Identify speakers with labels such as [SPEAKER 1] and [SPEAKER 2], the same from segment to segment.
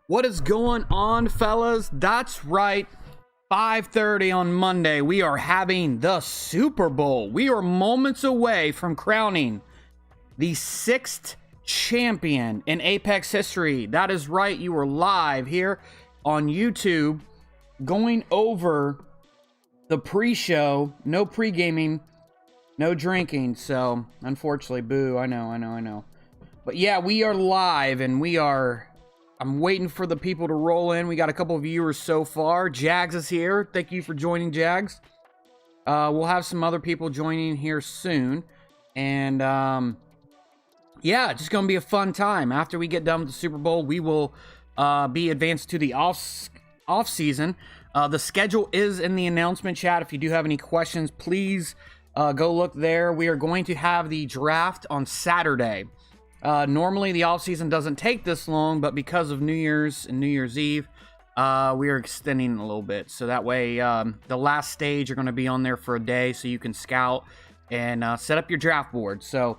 [SPEAKER 1] What is going on, fellas? That's right. 5:30 on Monday, we are having the Super Bowl. We are moments away from crowning the 6th champion in Apex history. That is right. You are live here on YouTube going over the pre-show. No pre-gaming, no drinking. So, unfortunately, boo. I know. But yeah, we are live and I'm waiting for the people to roll in. We got a couple of viewers so far. Jags is here. Thank you for joining, Jags. We'll have some other people joining here soon. And, yeah, just going to be a fun time. After we get done with the Super Bowl, we will be advanced to the off season. The schedule is in the announcement chat. If you do have any questions, please go look there. We are going to have the draft on Saturday. Normally the offseason doesn't take this long, but because of New Year's and New Year's Eve, we are extending a little bit. So that way, the last stage are going to be on there for a day so you can scout and set up your draft board. So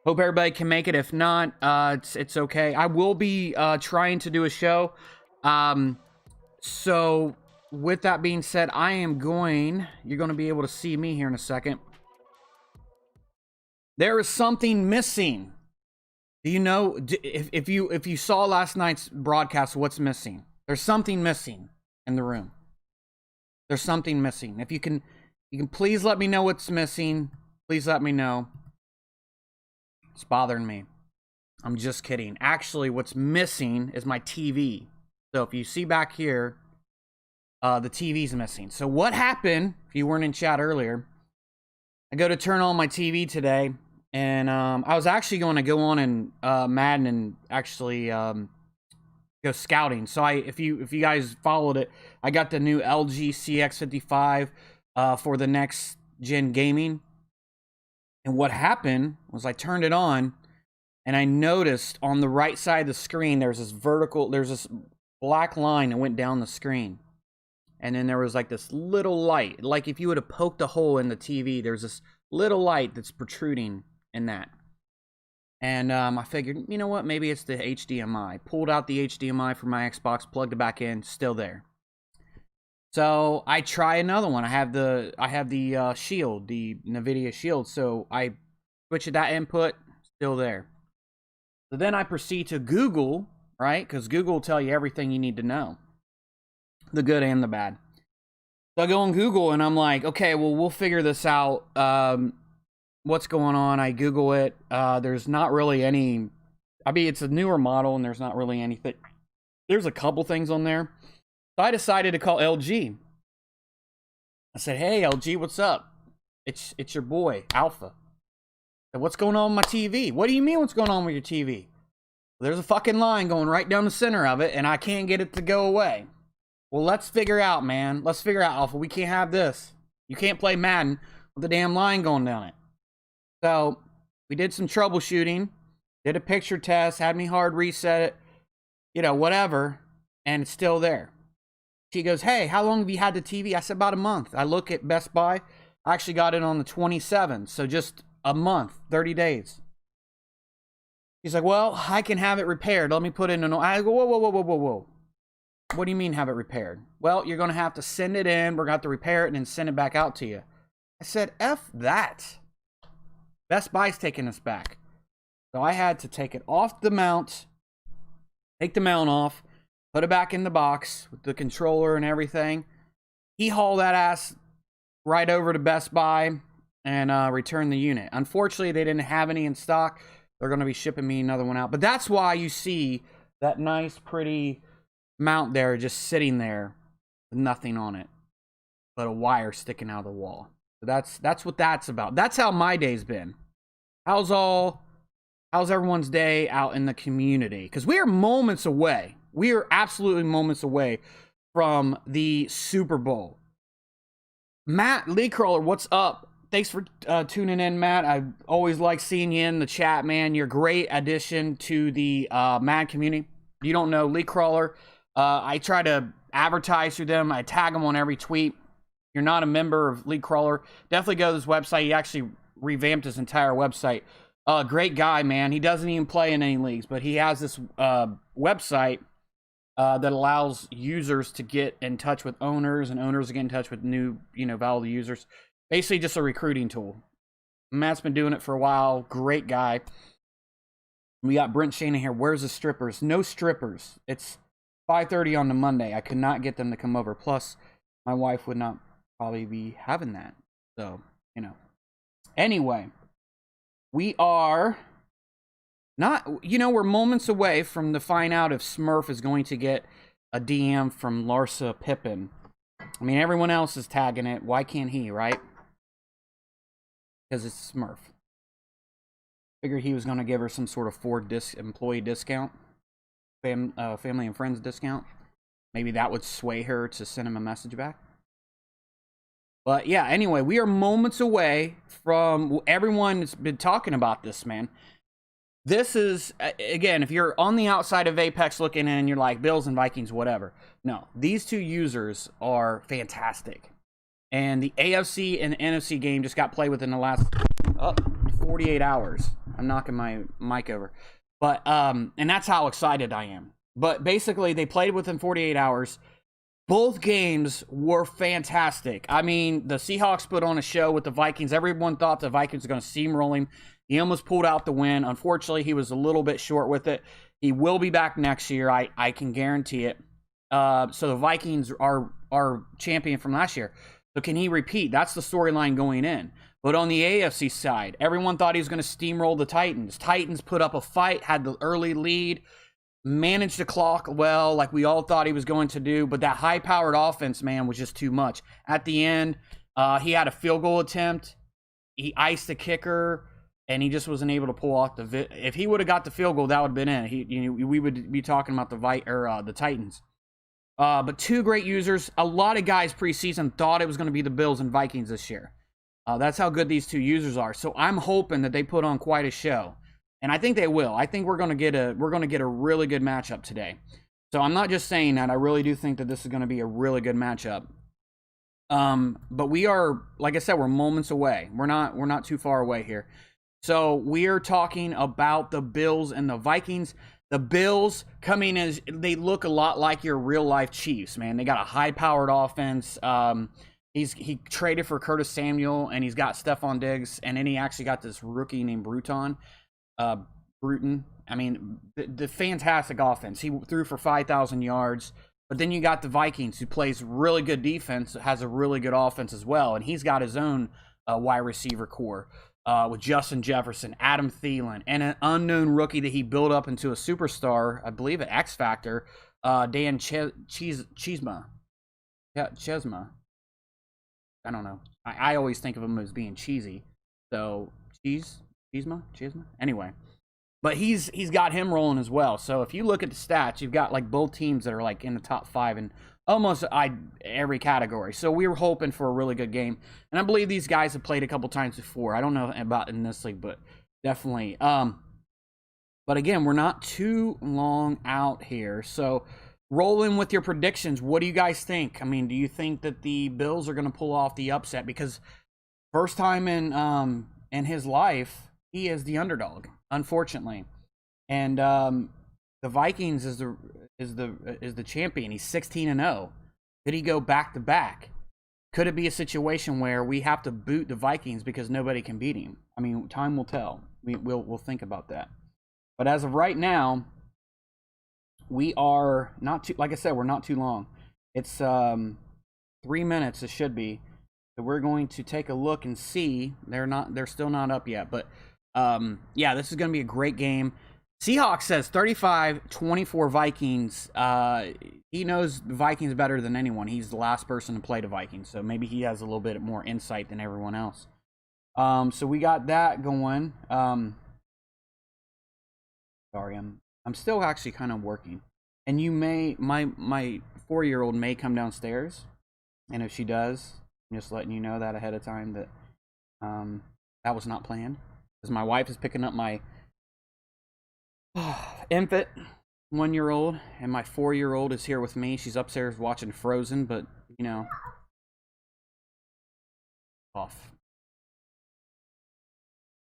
[SPEAKER 1] hope everybody can make it. If not, it's okay. I will be trying to do a show. So with that being said, you're going to be able to see me here in a second. There is something missing. Do you know, if you saw last night's broadcast, what's missing? There's something missing in the room. There's something missing. If you can please let me know what's missing. Please let me know. It's bothering me. I'm just kidding. Actually, what's missing is my TV. So if you see back here, the TV's missing. So what happened, if you weren't in chat earlier, I go to turn on my TV today. And I was actually going to go on and Madden and actually go scouting. So if you guys followed it, I got the new LG CX55 for the next gen gaming. And what happened was I turned it on, and I noticed on the right side of the screen there's this black line that went down the screen, and then there was like this little light, like if you would have poked a hole in the TV. There's this little light that's protruding in that. And I figured, you know what, maybe it's the HDMI. Pulled out the HDMI from my Xbox, plugged it back in, still there. So I try another one. I have the Shield, the NVIDIA Shield. So I switch that input, still there. So then I proceed to Google, right? Because Google will tell you everything you need to know, the good and the bad. So I go on Google and I'm like, okay, well, we'll figure this out. What's going on? I Google it. There's not really any. I mean, it's a newer model, and there's not really anything. There's a couple things on there. So I decided to call LG. I said, "Hey, LG, what's up? It's your boy, Alpha. Said, what's going on with my TV? What do you mean, what's going on with your TV? There's a fucking line going right down the center of it, and I can't get it to go away. Well, let's figure out, man. Let's figure out, Alpha. We can't have this. You can't play Madden with the damn line going down it." So we did some troubleshooting, did a picture test, had me hard reset it, you know, whatever, and it's still there. She goes, "Hey, how long have you had the TV?" I said, "About a month." I look at Best Buy. I actually got it on the 27th, so just a month, 30 days. He's like, "Well, I can have it repaired. Let me put in an..." I go, whoa. What do you mean have it repaired? "Well, you're going to have to send it in. We're going to have to repair it and then send it back out to you." I said, F that. Best Buy's taking us back. So I had to take it off the mount, take the mount off, put it back in the box with the controller and everything. He hauled that ass right over to Best Buy and returned the unit. Unfortunately, they didn't have any in stock. They're going to be shipping me another one out. But that's why you see that nice, pretty mount there just sitting there with nothing on it but a wire sticking out of the wall. So that's what that's about. That's how my day's been. How's everyone's day out in the community? Because we are moments away. We are absolutely moments away from the Super Bowl. Matt Leecrawler, what's up? Thanks for tuning in, Matt. I always like seeing you in the chat, man. You're a great addition to the Mad community. If you don't know Leecrawler, I try to advertise through them. I tag them on every tweet. You're not a member of Leecrawler, definitely go to this website. He actually revamped his entire website. Great guy, man. He doesn't even play in any leagues, but he has this website that allows users to get in touch with owners, and owners to get in touch with new, valuable users. Basically, just a recruiting tool. Matt's been doing it for a while. Great guy. We got Brent Shannon here. Where's the strippers? No strippers. It's 5:30 on the Monday. I could not get them to come over. Plus, my wife would not probably be having that. So, Anyway, we are not, we're moments away from the find out if Smurf is going to get a DM from Larsa Pippen. I mean, everyone else is tagging it. Why can't he, right? Because it's Smurf. Figured he was going to give her some sort of Ford employee discount. Family and friends discount. Maybe that would sway her to send him a message back. But yeah, anyway, we are moments away from, everyone's been talking about this, man. This is, again, if you're on the outside of Apex looking in and you're like, Bills and Vikings, whatever. No, these two users are fantastic. And the AFC and the NFC game just got played within the last 48 hours. I'm knocking my mic over. But, and that's how excited I am. But basically, they played within 48 hours. Both games were fantastic. I mean, the Seahawks put on a show with the Vikings. Everyone thought the Vikings were going to steamroll him. He almost pulled out the win. Unfortunately, he was a little bit short with it. He will be back next year. I can guarantee it. So the Vikings are champion from last year. So can he repeat? That's the storyline going in. But on the AFC side, everyone thought he was going to steamroll the Titans. Titans put up a fight, had the early lead, managed the clock well, like we all thought he was going to do. But that high-powered offense, man, was just too much. At the end, he had a field goal attempt. He iced the kicker, and he just wasn't able to pull off if he would have got the field goal, that would have been in. We would be talking about the Titans. But two great users. A lot of guys preseason thought it was going to be the Bills and Vikings this year. That's how good these two users are. So I'm hoping that they put on quite a show, and I think they will. I think we're going to get a really good matchup today. So I'm not just saying that. I really do think that this is going to be a really good matchup. But we are, like I said, we're moments away. We're not too far away here. So we are talking about the Bills and the Vikings. The Bills coming as they look a lot like your real life Chiefs, man. They got a high powered offense. He traded for Curtis Samuel, and he's got Stephon Diggs, and then he actually got this rookie named Bruton. Bruton. I mean, the fantastic offense. He threw for 5,000 yards. But then you got the Vikings, who plays really good defense, has a really good offense as well, and he's got his own wide receiver core with Justin Jefferson, Adam Thielen, and an unknown rookie that he built up into a superstar, I believe, at X Factor, Dan Chesma. Yeah, Chesma. I don't know. I always think of him as being cheesy. So, Chesma? Anyway. But he's got him rolling as well. So if you look at the stats, you've got like both teams that are like in the top 5 in almost every category. So we were hoping for a really good game. And I believe these guys have played a couple times before. I don't know about in this league, but definitely. But again, we're not too long out here. So roll in with your predictions. What do you guys think? I mean, do you think that the Bills are going to pull off the upset? Because first time in his life, he is the underdog, unfortunately. And the Vikings is the champion. He's 16-0. Could he go back to back? Could it be a situation where we have to boot the Vikings because nobody can beat him? I mean, time will tell. We'll think about that. But as of right now, we are not too, like I said, we're not too long. It's 3 minutes, it should be. So we're going to take a look and see. They're still not up yet, but yeah, this is going to be a great game. Seahawks says 35-24 Vikings. He knows the Vikings better than anyone. He's the last person to play the Vikings, so maybe he has a little bit more insight than everyone else. So we got that going. Sorry, I'm still actually kind of working. And you may, my 4-year-old may come downstairs, and if she does, I'm just letting you know that ahead of time that that was not planned. Because my wife is picking up my infant 1-year-old, and my 4-year-old is here with me. She's upstairs watching Frozen, but, you know, off.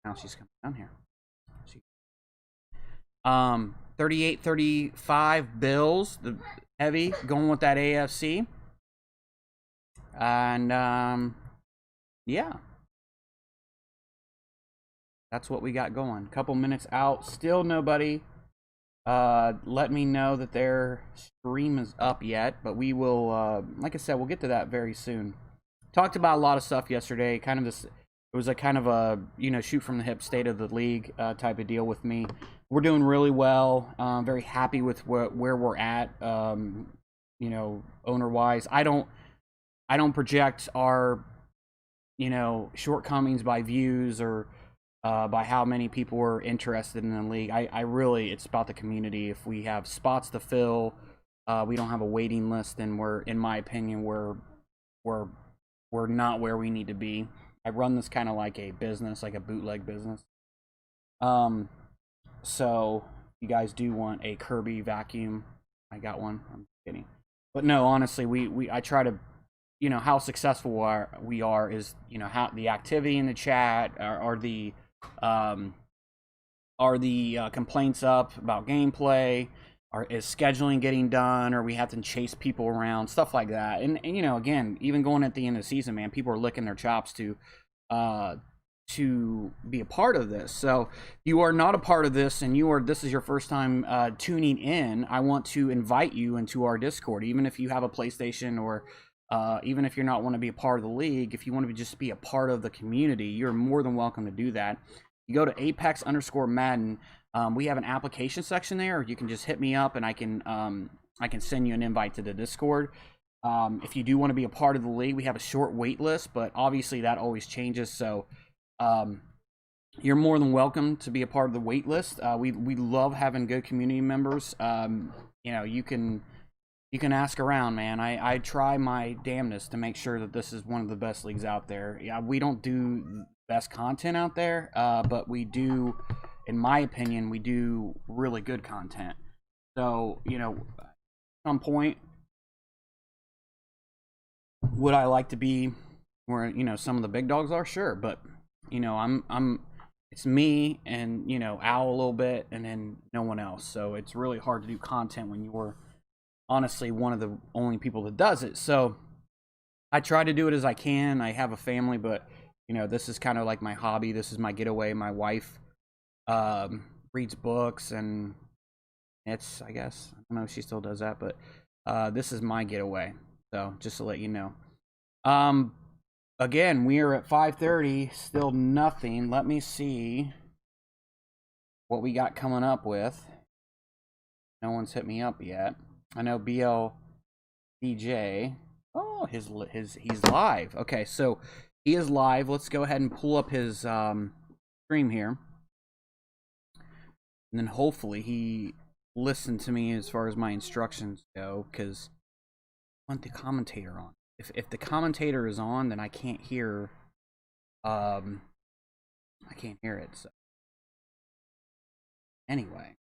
[SPEAKER 1] Now she's coming down here. 38-35 Bills, the heavy, going with that AFC. And yeah, that's what we got going. Couple minutes out, still nobody let me know that their stream is up yet, but we will, like I said, we'll get to that very soon. Talked about a lot of stuff yesterday, kind of this, it was a kind of a, shoot from the hip state of the league type of deal with me. We're doing really well, very happy with where we're at, owner-wise. I don't project our, shortcomings by views or by how many people are interested in the league. I really, it's about the community. If we have spots to fill, we don't have a waiting list, then we're, in my opinion, we're not where we need to be. I run this kind of like a business, like a bootleg business. So if you guys do want a Kirby vacuum, I got one. I'm kidding. But no, honestly, I try to, how successful we are is, how the activity in the chat, are the complaints up about gameplay, is scheduling getting done, or we have to chase people around, stuff like that. And again, even going at the end of the season, man, people are licking their chops to be a part of this. So you are not a part of this, and this is your first time tuning in. I want to invite you into our Discord, even if you have a PlayStation, or even if you're not want to be a part of the league. If you want to just be a part of the community, you're more than welcome to do that. You go to Apex_Madden. We have an application section there, or you can just hit me up and I can send you an invite to the Discord. If you do want to be a part of the league, we have a short wait list, but obviously that always changes. So you're more than welcome to be a part of the wait list. We love having good community members. You can ask around, man. I try my damnedest to make sure that this is one of the best leagues out there. Yeah, we don't do best content out there, but we do, in my opinion, we do really good content. So, at some point, would I like to be where, some of the big dogs are? Sure, but, it's me and, Al a little bit, and then no one else. So it's really hard to do content when you're honestly one of the only people that does it. So I try to do it as I can. I have a family, but this is kind of like my hobby. This is my getaway. My wife reads books, and it's, I guess, I don't know if she still does that, but this is my getaway. So just to let you know. Again, we are at 5:30, still nothing. Let me see what we got coming up with. No one's hit me up yet. I know BLDJ. Oh, he's live. Okay, so he is live. Let's go ahead and pull up his stream here. And then hopefully he listened to me as far as my instructions go, because I want the commentator on. If the commentator is on, then I can't hear it. So anyway,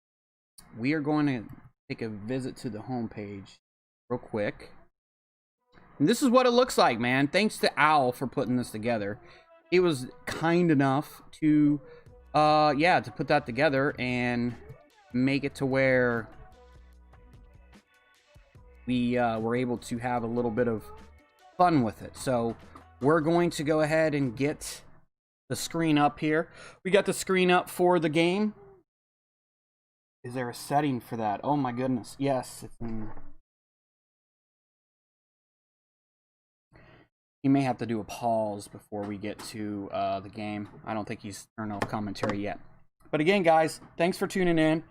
[SPEAKER 1] we are going to take a visit to the homepage real quick. And this is what it looks like, man. Thanks to Owl for putting this together. He was kind enough to to put that together and make it to where we were able to have a little bit of fun with it. So we're going to go ahead and get the screen up here. We got the screen up for the game. Is there a setting for that? Oh my goodness. Yes. He may have to do a pause before we get to the game. I don't think he's turned off commentary yet. But again, guys, thanks for tuning in.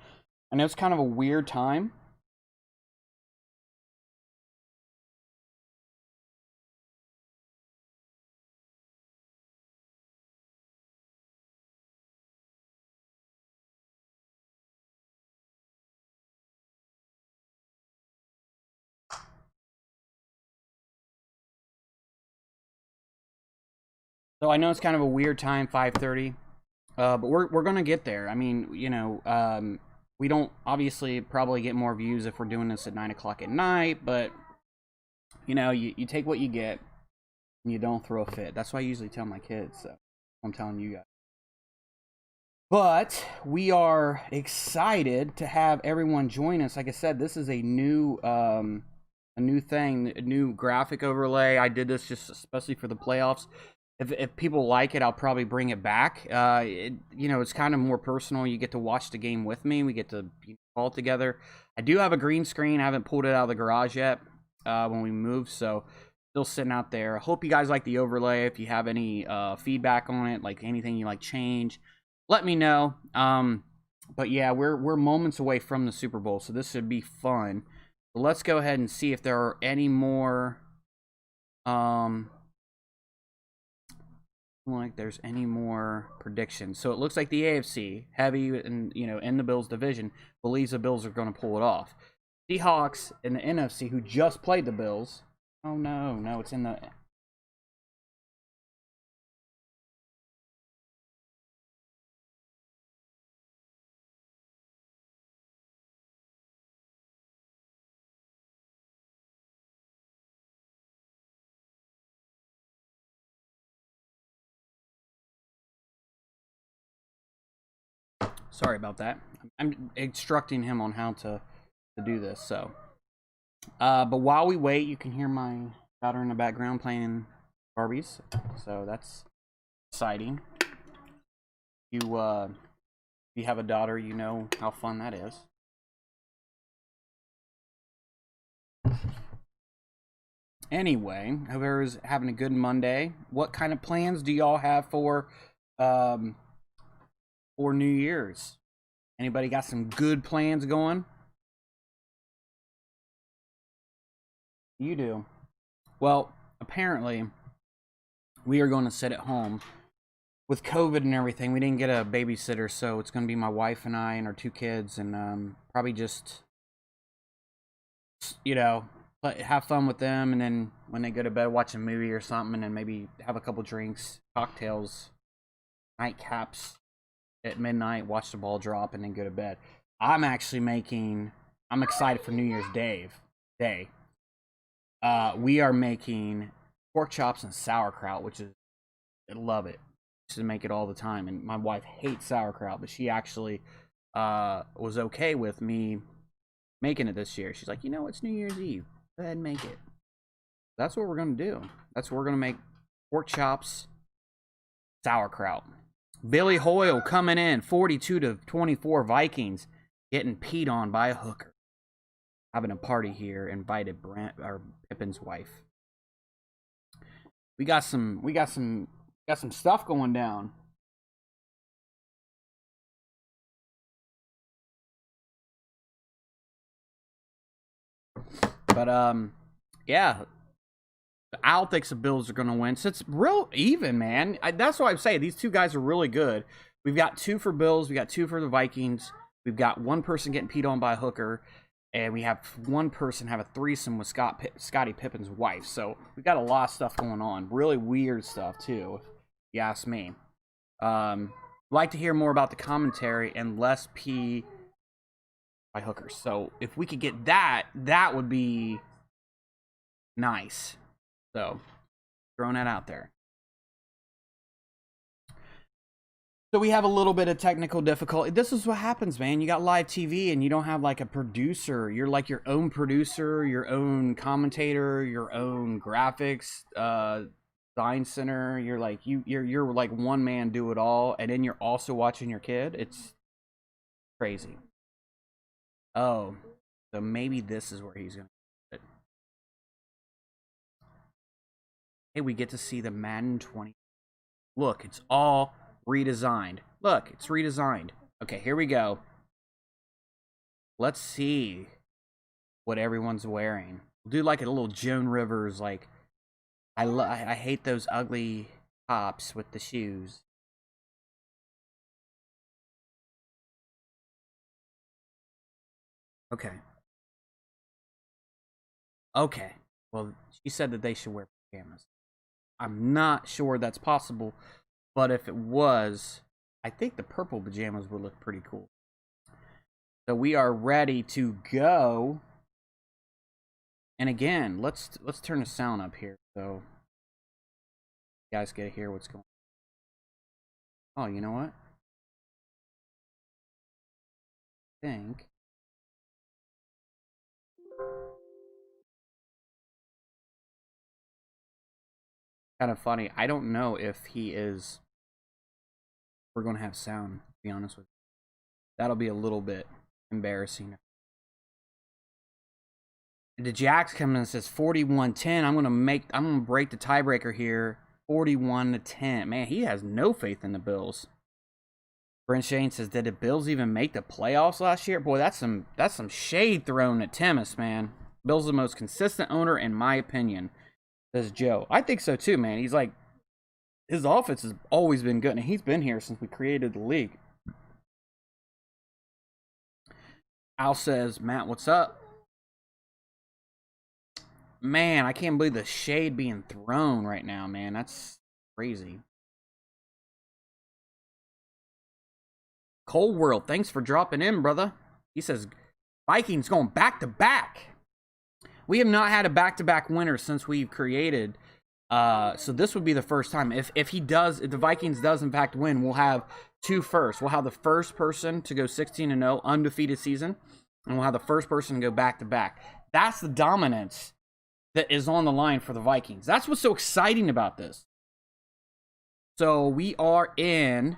[SPEAKER 1] I know it's kind of a weird time. So I know it's kind of a weird time, 5:30, but we're gonna get there. I mean, we don't obviously probably get more views if we're doing this at 9 o'clock at night, but you take what you get and you don't throw a fit. That's what I usually tell my kids. So I'm telling you guys. But we are excited to have everyone join us. Like I said, this is a new thing, a new graphic overlay. I did this just especially for the playoffs. If people like it, I'll probably bring it back. It's kind of more personal. You get to watch the game with me. We get to all together. I do have a green screen. I haven't pulled it out of the garage yet when we moved, so still sitting out there. I hope you guys like the overlay. If you have any feedback on it, like anything you like change, let me know. But yeah, we're moments away from the Super Bowl, so this should be fun. But let's go ahead and see if there are any more. Like there's any more predictions. So it looks like the AFC, heavy and in the Bills division, believes the Bills are going to pull it off. Seahawks in the NFC, who just played the Bills. Oh no, it's in the. Sorry about that. I'm instructing him on how to do this. So, but while we wait, you can hear my daughter in the background playing Barbies. So that's exciting. You if you have a daughter, you know how fun that is. Anyway, whoever's having a good Monday, what kind of plans do y'all have for New Year's? Anybody got some good plans going? You do. Well, apparently, we are going to sit at home. With COVID and everything, we didn't get a babysitter, so it's going to be my wife and I and our two kids, and probably just, have fun with them, and then when they go to bed, watch a movie or something, and then maybe have a couple drinks, cocktails, nightcaps at midnight, watch the ball drop, and then go to bed. I'm excited for New Year's Day. We are making pork chops and sauerkraut, which is, I love it. To make it all the time, and my wife hates sauerkraut, but she actually was okay with me making it this year. She's like, it's New Year's Eve, go ahead and make it. That's what we're gonna do. That's what we're gonna make: pork chops, sauerkraut. Billy Hoyle coming in 42-24 Vikings, getting peed on by a hooker. Having a party here, invited Pippin's wife. We got some stuff going down. But yeah, Al thinks the Bills are going to win. So it's real even, man. That's what I'm saying. These two guys are really good. We've got 2 for Bills. We got 2 for the Vikings. We've got one person getting peed on by a hooker, and we have one person have a threesome with Scottie Pippen's wife. So we got a lot of stuff going on. Really weird stuff too, if you ask me. Like to hear more about the commentary and less pee by hookers. So if we could get that would be nice. So throwing that out there. So we have a little bit of technical difficulty. This is what happens, man. You got live TV and you don't have like a producer. You're like your own producer, your own commentator, your own graphics, design center. You're like you're like one man do it all, and then you're also watching your kid. It's crazy. Oh, so maybe this is where he's gonna put it. Hey, we get to see the Madden 20. Look, it's all redesigned. Look, it's redesigned. Okay, here we go. Let's see what everyone's wearing. We'll do like a little Joan Rivers, like I hate those ugly tops with the shoes. Okay. Okay. Well, she said that they should wear pajamas. I'm not sure that's possible, but if it was, I think the purple pajamas would look pretty cool. So we are ready to go. And again, let's turn the sound up here so you guys get to hear what's going on. Oh, you know what? think. Kind of funny. I don't know if he is. We're going to have sound, to be honest with you. That'll be a little bit embarrassing. The Jacks come in and says 41-10. I'm gonna break the tiebreaker here. 41-10. Man, he has no faith in the Bills. Brent Shane says, did the Bills even make the playoffs last year? Boy, that's some shade thrown at Timmis, man. Bills the most consistent owner, in my opinion, says Joe. I think so too, man. He's like, his offense has always been good, and he's been here since we created the league. Al says, Matt, what's up? Man, I can't believe the shade being thrown right now, man. That's crazy. Cold World, thanks for dropping in, brother. He says, Vikings going back-to-back. We have not had a back-to-back winner since we've created. So this would be the first time. If the Vikings does in fact win, we'll have two firsts. We'll have the first person to go 16-0, undefeated season, and we'll have the first person to go back-to-back. That's the dominance that is on the line for the Vikings. That's what's so exciting about this. So we are in,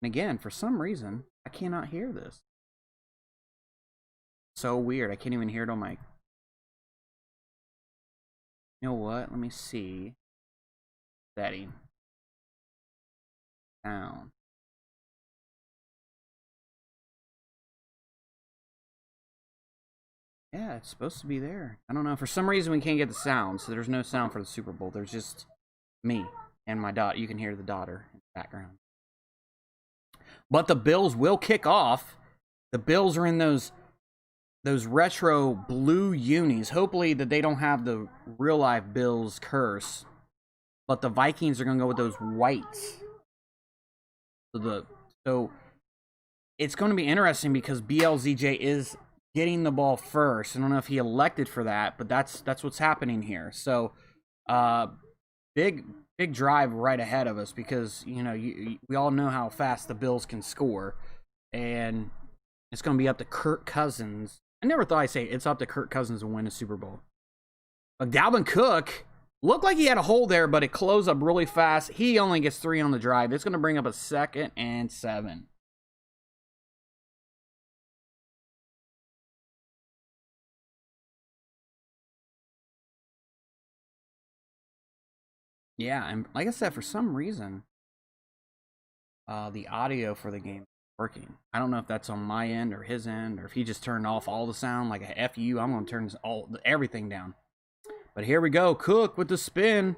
[SPEAKER 1] and again, for some reason, I cannot hear this. So weird. I can't even hear it on my... You know what? Let me see. Setting. Sound. Yeah, it's supposed to be there. I don't know. For some reason, we can't get the sound, so there's no sound for the Super Bowl. There's just me and my daughter. You can hear the daughter in the background. But the Bills will kick off. The Bills are in those retro blue unis. Hopefully that they don't have the real-life Bills curse. But the Vikings are going to go with those whites. So it's going to be interesting because BLZJ is getting the ball first. I don't know if he elected for that, but that's what's happening here. So big drive right ahead of us because, you know, we all know how fast the Bills can score. And it's going to be up to Kirk Cousins. I never thought I'd say it's up to Kirk Cousins to win a Super Bowl. But Dalvin Cook looked like he had a hole there, but it closed up really fast. He only gets 3 on the drive. It's going to bring up a 2nd and 7. Yeah, and like I said, for some reason, the audio for the game is working. I don't know if that's on my end or his end, or if he just turned off all the sound like a FU. I'm going to turn everything down. But here we go. Cook with the spin.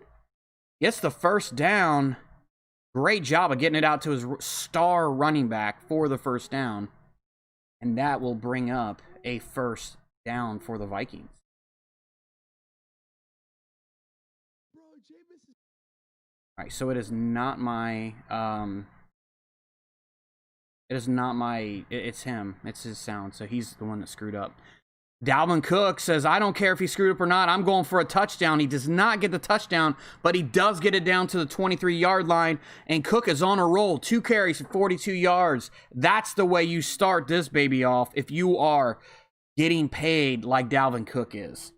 [SPEAKER 1] Gets the first down. Great job of getting it out to his star running back for the first down. And that will bring up a first down for the Vikings. All right, so it is not my... it's him. It's his sound, so he's the one that screwed up. Dalvin Cook says, I don't care if he screwed up or not. I'm going for a touchdown. He does not get the touchdown, but he does get it down to the 23-yard line, and Cook is on a roll. 2 carries for 42 yards. That's the way you start this baby off if you are getting paid like Dalvin Cook is.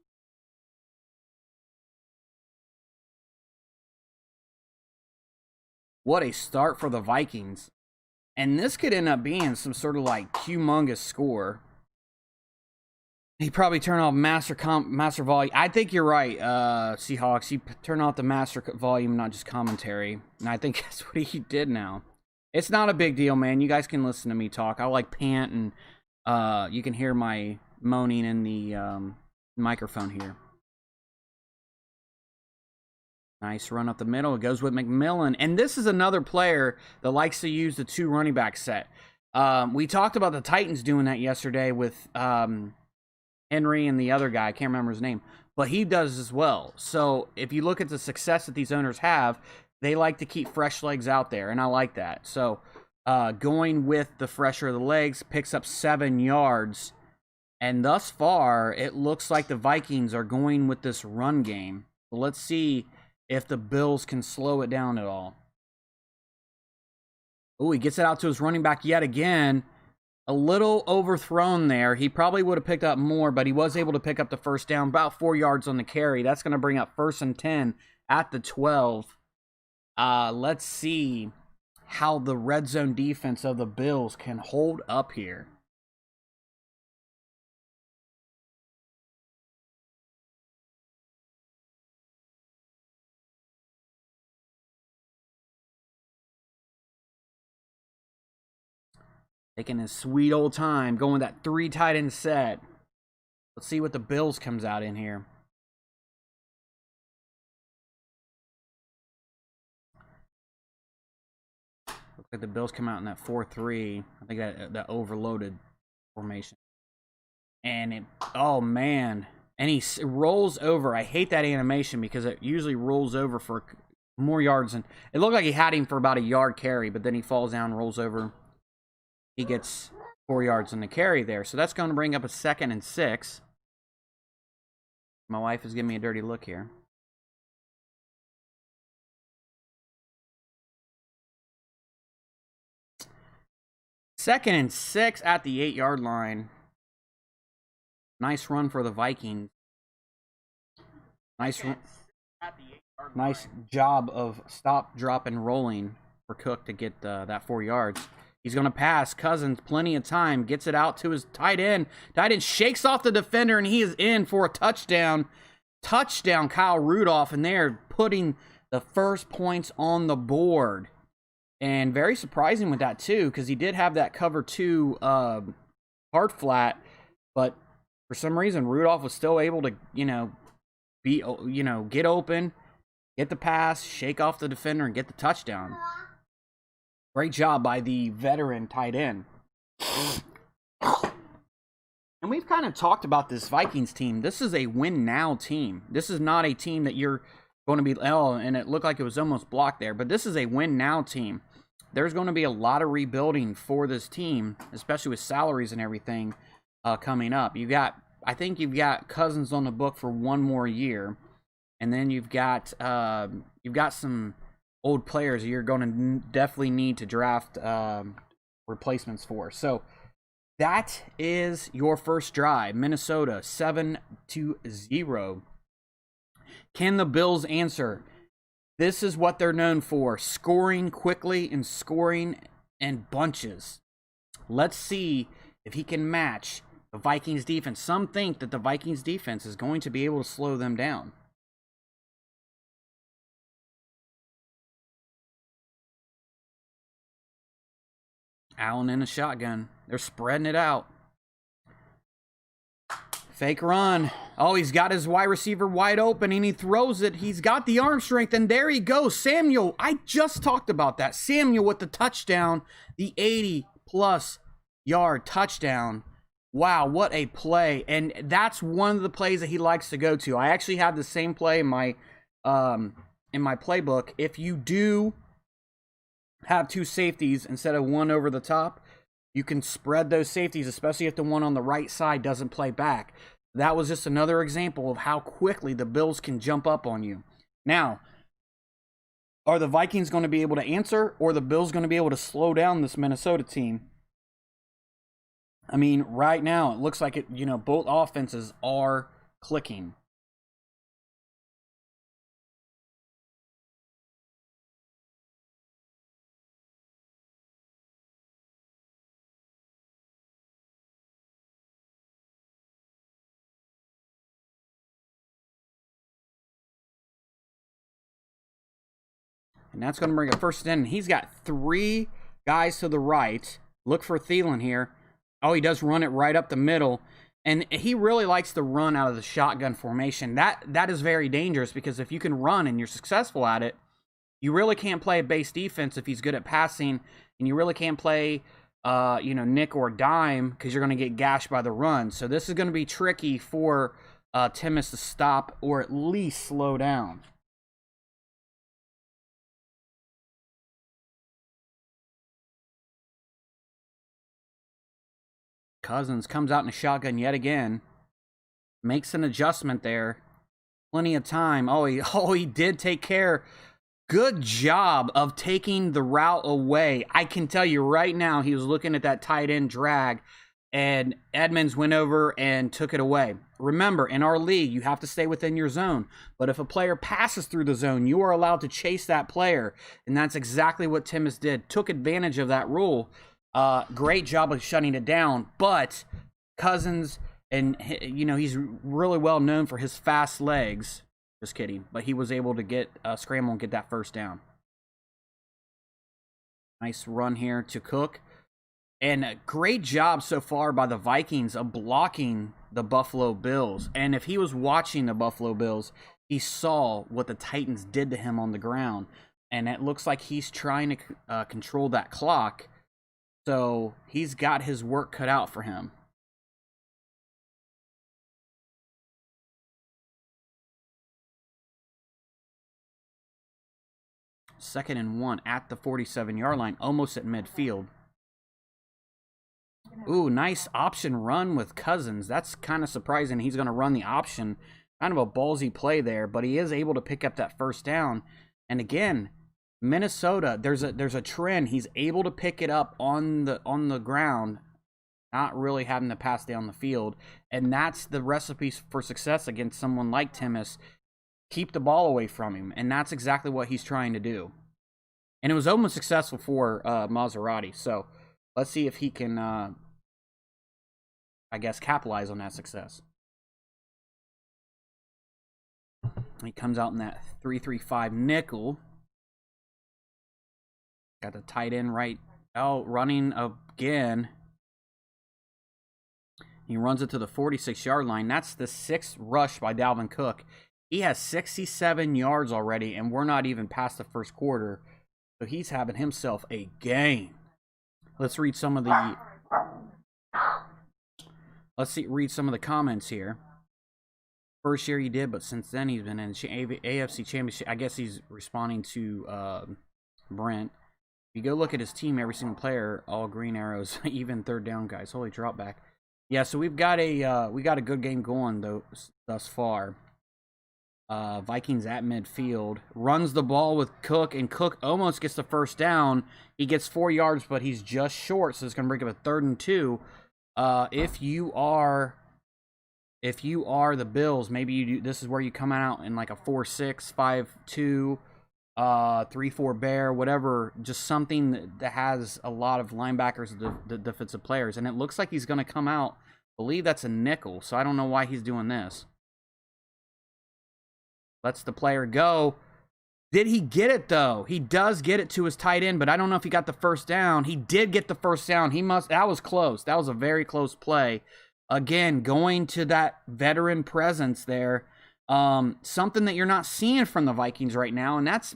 [SPEAKER 1] What a start for the Vikings. And this could end up being some sort of like humongous score. He probably turned off master volume. I think you're right, Seahawks. He turned off the master volume, not just commentary. And I think that's what he did now. It's not a big deal, man. You guys can listen to me talk. I like pant, and you can hear my moaning in the microphone here. Nice run up the middle. It goes with McMillan. And this is another player that likes to use the 2 running back set. We talked about the Titans doing that yesterday with Henry and the other guy. I can't remember his name. But he does as well. So if you look at the success that these owners have, they like to keep fresh legs out there. And I like that. So going with the fresher of the legs picks up 7 yards. And thus far, it looks like the Vikings are going with this run game. But let's see if the Bills can slow it down at all. Oh, he gets it out to his running back yet again. A little overthrown there. He probably would have picked up more, but he was able to pick up the first down, about 4 yards on the carry. That's going to bring up 1st and 10 at the 12. Let's see how the red zone defense of the Bills can hold up here. Taking his sweet old time, going that 3 tight end set. Let's see what the Bills comes out in here. Looks like the Bills come out in that 4-3. I think that overloaded formation. And it, oh man. And he rolls over. I hate that animation because it usually rolls over for more yards. And it looked like he had him for about a yard carry, but then he falls down, rolls over. He gets 4 yards on the carry there. So that's going to bring up a 2nd and 6. My wife is giving me a dirty look here. Second and 6 at the 8-yard line. Nice run for the Vikings. Nice job of stop, drop, and rolling for Cook to get that 4 yards. He's going to pass. Cousins, plenty of time. Gets it out to his tight end. Tight end shakes off the defender, and he is in for a touchdown. Touchdown, Kyle Rudolph, and they're putting the first points on the board. And very surprising with that, too, because he did have that cover 2 hard flat, but for some reason, Rudolph was still able to, get open, get the pass, shake off the defender, and get the touchdown. Great job by the veteran tight end. And we've kind of talked about this Vikings team. This is a win-now team. This is not a team that you're going to be, and it looked like it was almost blocked there, but this is a win-now team. There's going to be a lot of rebuilding for this team, especially with salaries and everything coming up. I think you've got Cousins on the book for 1 more year, and then you've got some old players you're going to definitely need to draft replacements for. So that is your first drive. Minnesota 7-0. Can the Bills answer? This is what they're known for, scoring quickly and scoring in bunches. Let's see if he can match the Vikings defense. Some think that the Vikings defense is going to be able to slow them down. Allen in a shotgun. They're spreading it out. Fake run. Oh, he's got his wide receiver wide open, and he throws it. He's got the arm strength, and there he goes. Samuel, I just talked about that. Samuel with the touchdown, the 80-plus yard touchdown. Wow, what a play. And that's one of the plays that he likes to go to. I actually have the same play in my playbook. If you do have 2 safeties instead of 1 over the top, you can spread those safeties, especially if the one on the right side doesn't play back. That was just another example of how quickly the Bills can jump up on you. Now, are the Vikings going to be able to answer, or the Bills going to be able to slow down this Minnesota team? I mean, right now, it looks like both offenses are clicking. And that's going to bring a 1st and 10. He's got 3 guys to the right. Look for Thielen here. Oh, he does run it right up the middle. And he really likes to run out of the shotgun formation. That is very dangerous, because if you can run and you're successful at it, you really can't play a base defense if he's good at passing. And you really can't play, nick or dime, because you're going to get gashed by the run. So this is going to be tricky for Timmons to stop or at least slow down. Cousins comes out in a shotgun yet again. Makes an adjustment there. Plenty of time. Oh, he did take care. Good job of taking the route away. I can tell you right now, he was looking at that tight end drag, and Edmonds went over and took it away. Remember, in our league, you have to stay within your zone. But if a player passes through the zone, you are allowed to chase that player. And that's exactly what Timus did. Took advantage of that rule. Great job of shutting it down. But Cousins, and you know, he's really well known for his fast legs. Just kidding. But he was able to get scramble and get that first down. Nice run here to Cook. And a great job so far by the Vikings of blocking the Buffalo Bills. And if he was watching the Buffalo Bills, he saw what the Titans did to him on the ground. And it looks like he's trying to control that clock. So he's got his work cut out for him. Second and 1 at the 47-yard line, almost at midfield. Ooh, nice option run with Cousins. That's kind of surprising. He's going to run the option. Kind of a ballsy play there, but he is able to pick up that first down. And again, Minnesota, there's a trend. He's able to pick it up on the ground, not really having to pass down the field. And that's the recipe for success against someone like Timus. Keep the ball away from him, and that's exactly what he's trying to do. And it was almost successful for Maserati. So let's see if he can, I guess, capitalize on that success. He comes out in that 3-3-5 nickel. Got the tight end right out, running again. He runs it to the 46-yard line. That's the 6th rush by Dalvin Cook. He has 67 yards already, and we're not even past the first quarter. So he's having himself a game. Let's read some of the comments here. First year he did, but since then he's been in AFC Championship. I guess he's responding to Brent. If you go look at his team, every single player, all green arrows, even third down guys. Holy drop back. Yeah, so we've got a good game going though thus far. Vikings at midfield, runs the ball with Cook, and Cook almost gets the first down. He gets 4 yards, but he's just short, so it's going to bring up a 3rd and 2. If you are the Bills, maybe you do. This is where you come out in like a 4-6, 5-2, 3-4 bear, whatever. Just something that has a lot of linebackers, the defensive players, and it looks like he's going to come out. I believe that's a nickel, so I don't know why he's doing this. Lets the player go. Did he get it, though? He does get it to his tight end, but I don't know if he got the first down. He did get the first down. That was close. That was a very close play. Again, going to that veteran presence there. Something that you're not seeing from the Vikings right now, and that's,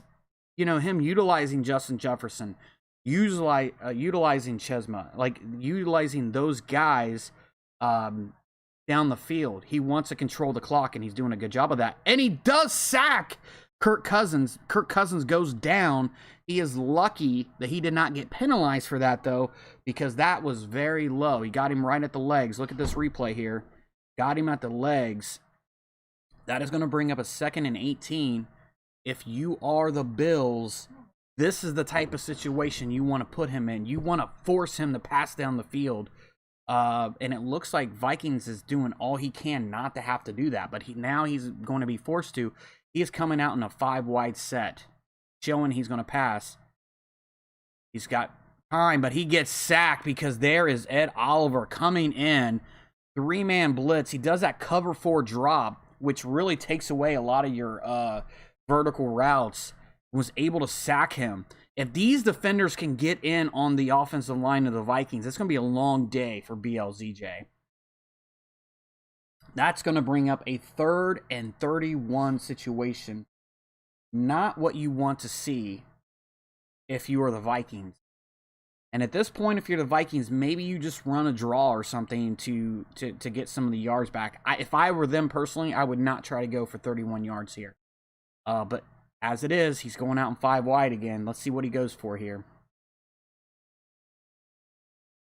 [SPEAKER 1] him utilizing Justin Jefferson, utilizing Chesma, like utilizing those guys down the field. He wants to control the clock, and he's doing a good job of that. And he does sack Kirk Cousins. Kirk Cousins goes down. He is lucky that he did not get penalized for that, though, because that was very low. He got him right at the legs. Look at this replay here. Got him at the legs. That is going to bring up a 2nd and 18. If you are the Bills, this is the type of situation you want to put him in. You want to force him to pass down the field. And it looks like Vikings is doing all he can not to have to do that. But now he's going to be forced to. He is coming out in a 5-wide set, showing he's going to pass. He's got time, but he gets sacked because there is Ed Oliver coming in. 3-man blitz. He does that cover 4 drop, which really takes away a lot of your vertical routes. Was able to sack him. If these defenders can get in on the offensive line of the Vikings, it's going to be a long day for BLZJ. That's going to bring up a 3rd and 31 situation. Not what you want to see if you are the Vikings. And at this point, if you're the Vikings, maybe you just run a draw or something to get some of the yards back. If I were them personally, I would not try to go for 31 yards here. But as it is, he's going out in 5 wide again. Let's see what he goes for here.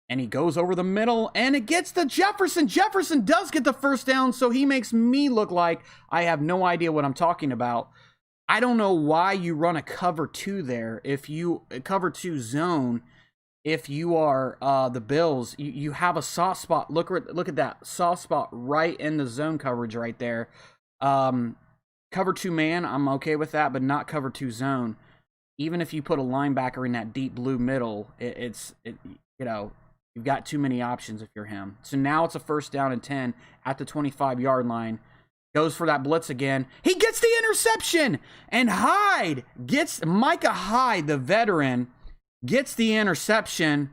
[SPEAKER 1] And he goes over the middle, and it gets to Jefferson. Jefferson does get the first down, so he makes me look like I have no idea what I'm talking about. I don't know why you run a cover 2 there. If you cover 2 zone, if you are the Bills, you have a soft spot. Look at that soft spot right in the zone coverage right there. Cover 2 man, I'm okay with that, but not cover 2 zone. Even if you put a linebacker in that deep blue middle, you know, you've got too many options if you're him. So now it's a 1st down and 10 at the 25-yard line. Goes for that blitz again. He gets the interception, and Micah Hyde, the veteran, gets the interception.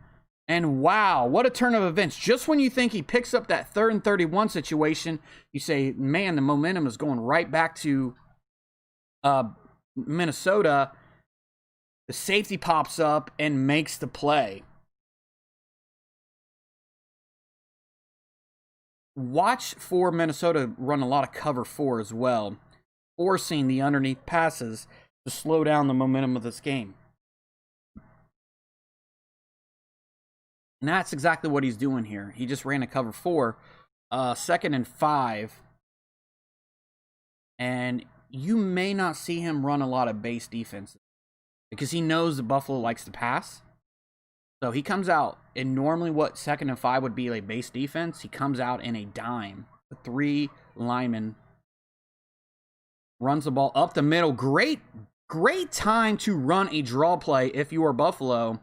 [SPEAKER 1] And wow, what a turn of events. Just when you think he picks up that 3rd and 31 situation, you say, man, the momentum is going right back to Minnesota. The safety pops up and makes the play. Watch for Minnesota run a lot of cover 4 as well, forcing the underneath passes to slow down the momentum of this game. And that's exactly what he's doing here. He just ran a cover 4, 2nd and 5. And you may not see him run a lot of base defense because he knows the Buffalo likes to pass. So he comes out, and normally what 2nd and 5 would be like base defense, he comes out in a dime. 3 linemen. Runs the ball up the middle. Great time to run a draw play if you are Buffalo.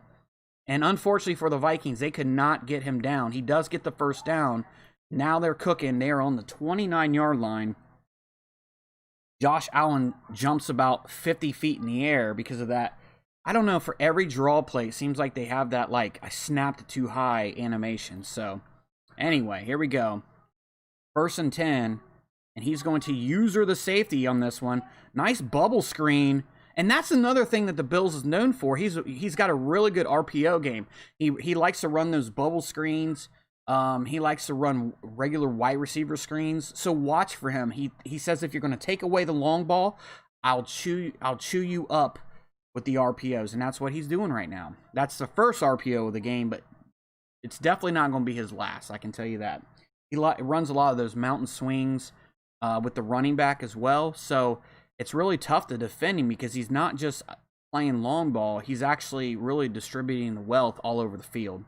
[SPEAKER 1] And unfortunately for the Vikings, they could not get him down. He does get the 1st down. Now they're cooking. They are on the 29-yard line. Josh Allen jumps about 50 feet in the air because of that. I don't know, for every draw play, it seems like they have that, like, I snapped too high animation. So, anyway, here we go. 1st and 10, and he's going to user the safety on this one. Nice bubble screen, and that's another thing that the Bills is known for. He's got a really good RPO game. He likes to run those bubble screens. He likes to run regular wide receiver screens. So watch for him. He says if you're going to take away the long ball, I'll chew you up with the RPOs, and that's what he's doing right now. That's the first RPO of the game, but it's definitely not going to be his last, I can tell you that. He runs a lot of those mountain swings with the running back as well, so it's really tough to defend him because he's not just playing long ball, he's actually really distributing the wealth all over the field.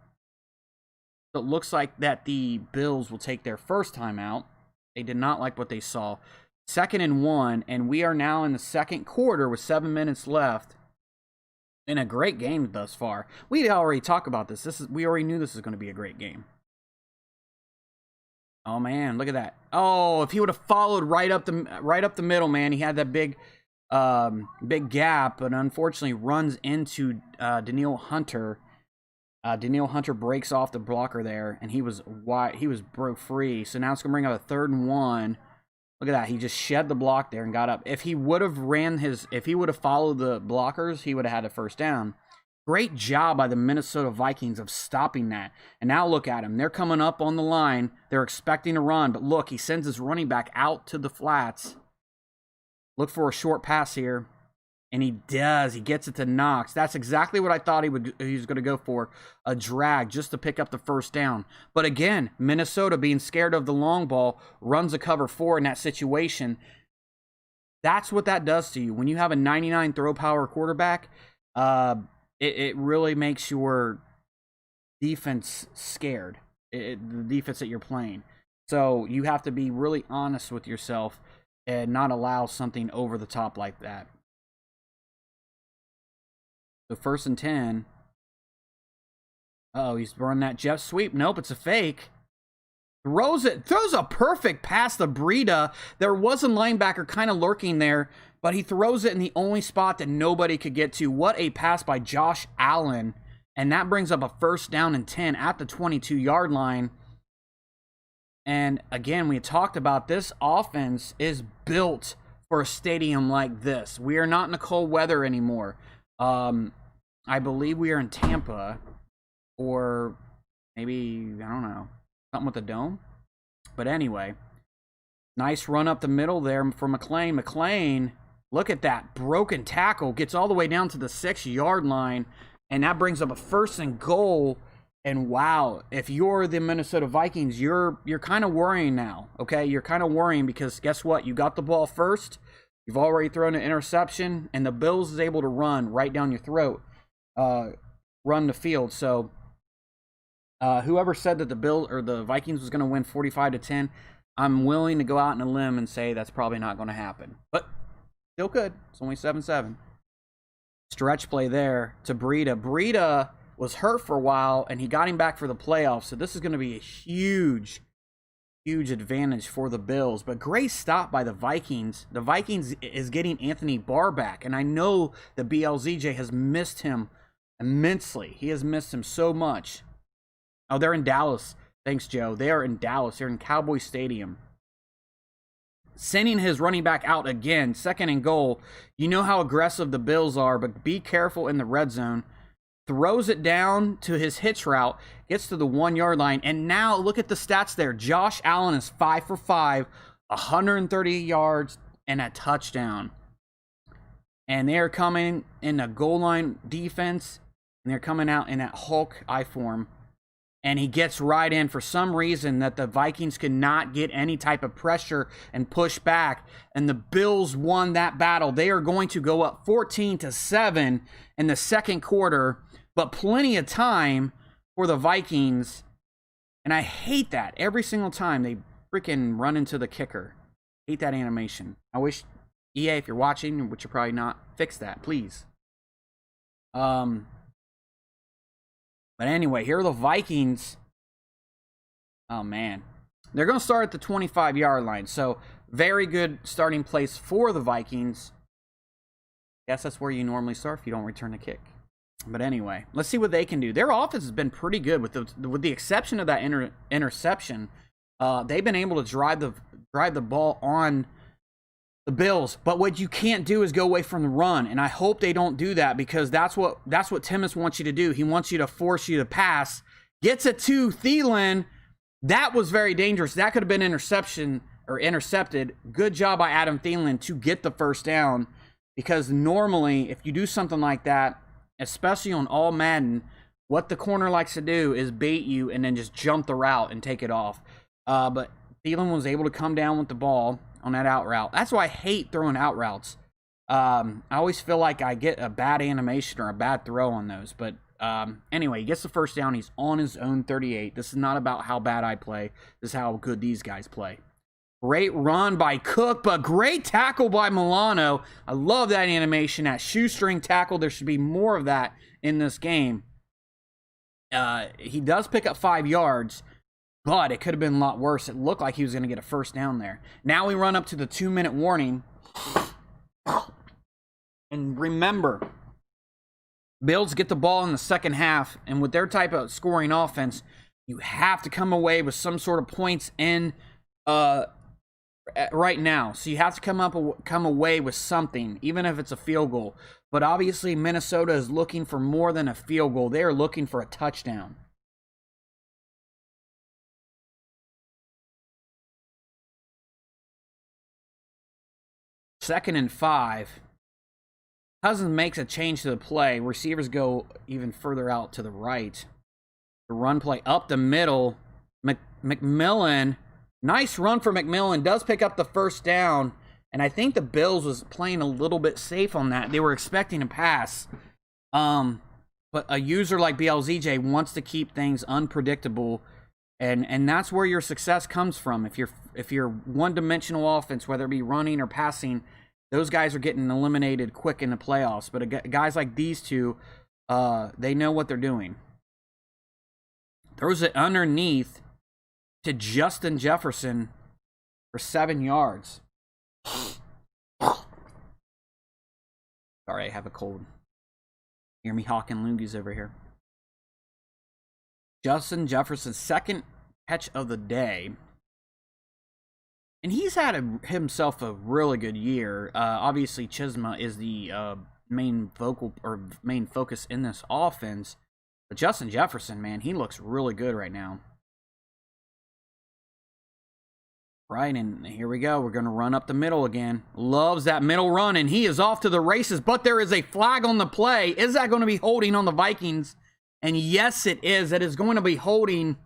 [SPEAKER 1] So it looks like that the Bills will take their first time out. They did not like what they saw. 2nd and 1, and we are now in the 2nd quarter with 7 minutes left. In a great game thus far. We already talked about this. We already knew this was going to be a great game. Oh man, look at that. Oh, if he would have followed right up the middle, man, he had that big gap, but unfortunately runs into Danielle Hunter. Danielle Hunter breaks off the blocker there, and he was broke free. So now it's gonna bring up a 3rd and 1. Look at that. He just shed the block there and got up. If he would have followed the blockers, he would have had a 1st down. Great job by the Minnesota Vikings of stopping that. And now look at him. They're coming up on the line. They're expecting to run. But look, he sends his running back out to the flats. Look for a short pass here. And he does. He gets it to Knox. That's exactly what I thought he was going to go for. A drag just to pick up the 1st down. But again, Minnesota being scared of the long ball runs a cover 4 in that situation. That's what that does to you. When you have a 99 throw power quarterback, it really makes your defense scared. The defense that you're playing. So you have to be really honest with yourself and not allow something over the top like that. So 1st and 10. Oh, he's running that jet sweep. Nope, it's a fake. Throws a perfect pass to Breida. There was a linebacker kind of lurking there, but he throws it in the only spot that nobody could get to. What a pass by Josh Allen. And that brings up a 1st down and 10 at the 22-yard line. And again, we talked about this offense is built for a stadium like this. We are not in the cold weather anymore. I believe we are in Tampa, or maybe, I don't know, something with the dome. But anyway, nice run up the middle there for McLean. McLean, look at that broken tackle, gets all the way down to the 6-yard line, and that brings up a 1st and goal. And wow, if you're the Minnesota Vikings, you're kind of worrying now, okay? You're kind of worrying because guess what? You got the ball first. You've already thrown an interception, and the Bills is able to run right down your throat, run the field. So whoever said that the Bills or the Vikings was going to win 45-10, I'm willing to go out on a limb and say that's probably not going to happen. But still could. It's only 7-7. Stretch play there to Breida. Breida was hurt for a while, and he got him back for the playoffs. So this is going to be a huge advantage for the Bills. But great stop by the Vikings. The Vikings is getting Anthony Barr back, and I know the BLZJ has missed him immensely. He has missed him so much. Oh, they're in Dallas. Thanks, Joe. They are in Dallas. They're in Cowboy Stadium. Sending his running back out again, 2nd and goal. You know how aggressive the Bills are, but be careful in the red zone. Throws it down to his hitch route, gets to the 1-yard line, and now look at the stats there. Josh Allen is 5 for 5, 130 yards, and a touchdown. And they are coming in a goal line defense, and they're coming out in that Hulk I form. And he gets right in for some reason that the Vikings could not get any type of pressure and push back. And the Bills won that battle. They are going to go up 14-7 in the second quarter, but plenty of time for the Vikings. And I hate that every single time they freaking run into the kicker. Hate that animation. I wish EA, if you're watching, which you're probably not, fix that, please. But anyway, here are the Vikings. Oh, man. They're going to start at the 25-yard line. So, very good starting place for the Vikings. Guess that's where you normally start if you don't return the kick. But anyway, let's see what they can do. Their offense has been pretty good with the exception of that interception. They've been able to drive the ball on the Bills, but what you can't do is go away from the run, and I hope they don't do that because that's what Timus wants you to do. He wants you to force you to pass. Gets it to Thielen. That was very dangerous. That could have been intercepted. Good job by Adam Thielen to get the first down because normally if you do something like that, especially on all Madden, what the corner likes to do is bait you and then just jump the route and take it off. But Thielen was able to come down with the ball on that out route. That's why I hate throwing out routes. I always feel like I get a bad animation or a bad throw on those. But anyway, he gets the first down. He's on his own 38. This is not about how bad I play. This is how good these guys play. Great run by Cook, but great tackle by Milano. I love that animation, that shoestring tackle. There should be more of that in this game. He does pick up 5 yards. But it could have been a lot worse. It looked like he was going to get a first down there. Now we run up to the 2-minute warning. And remember, Bills get the ball in the second half. And with their type of scoring offense, you have to come away with some sort of points in right now. So you have to come away with something, even if it's a field goal. But obviously, Minnesota is looking for more than a field goal. They are looking for a touchdown. Second and 5. Cousins makes a change to the play. Receivers go even further out to the right. The run play up the middle. McMillan. Nice run for McMillan. Does pick up the first down. And I think the Bills was playing a little bit safe on that. They were expecting a pass. But a user like BLZJ wants to keep things unpredictable. And that's where your success comes from. If you're one-dimensional offense, whether it be running or passing, those guys are getting eliminated quick in the playoffs. But guys like these two, they know what they're doing. Throws it underneath to Justin Jefferson for 7 yards. Sorry, I have a cold. Hear me hawking loogies over here. Justin Jefferson's second catch of the day. And he's had himself a really good year. Obviously, Chisma is the main focus in this offense. But Justin Jefferson, man, he looks really good right now. Right, and here we go. We're going to run up the middle again. Loves that middle run, and he is off to the races. But there is a flag on the play. Is that going to be holding on the Vikings? And yes, it is. It is going to be holding.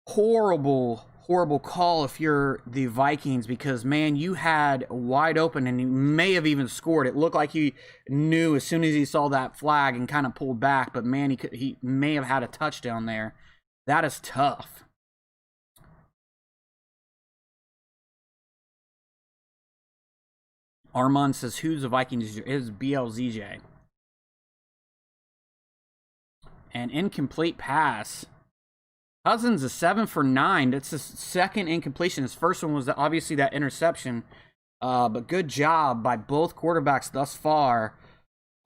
[SPEAKER 1] Horrible horrible call if you're the Vikings, because, man, you had wide open and he may have even scored. It looked like he knew as soon as he saw that flag and kind of pulled back, but, man, he may have had a touchdown there. That is tough. Armand says, who's the Vikings? It is BLZJ. An incomplete pass. Cousins is 7 for 9. That's his second incompletion. His first one was obviously that interception. But good job by both quarterbacks thus far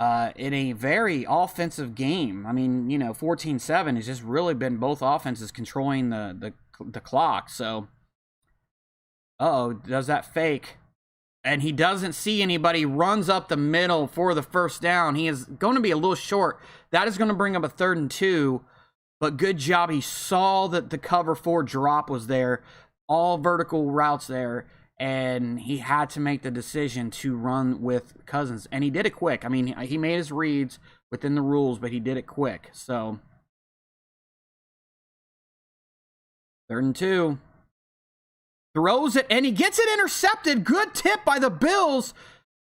[SPEAKER 1] in a very offensive game. I mean, 14-7 has just really been both offenses controlling the clock. So, does that fake? And he doesn't see anybody, runs up the middle for the first down. He is going to be a little short. That is going to bring up a 3rd and 2. But good job. He saw that the cover 4 drop was there. All vertical routes there. And he had to make the decision to run with Cousins. And he did it quick. I mean, he made his reads within the rules, but he did it quick. So, 3rd and 2. Throws it, and he gets it intercepted. Good tip by the Bills.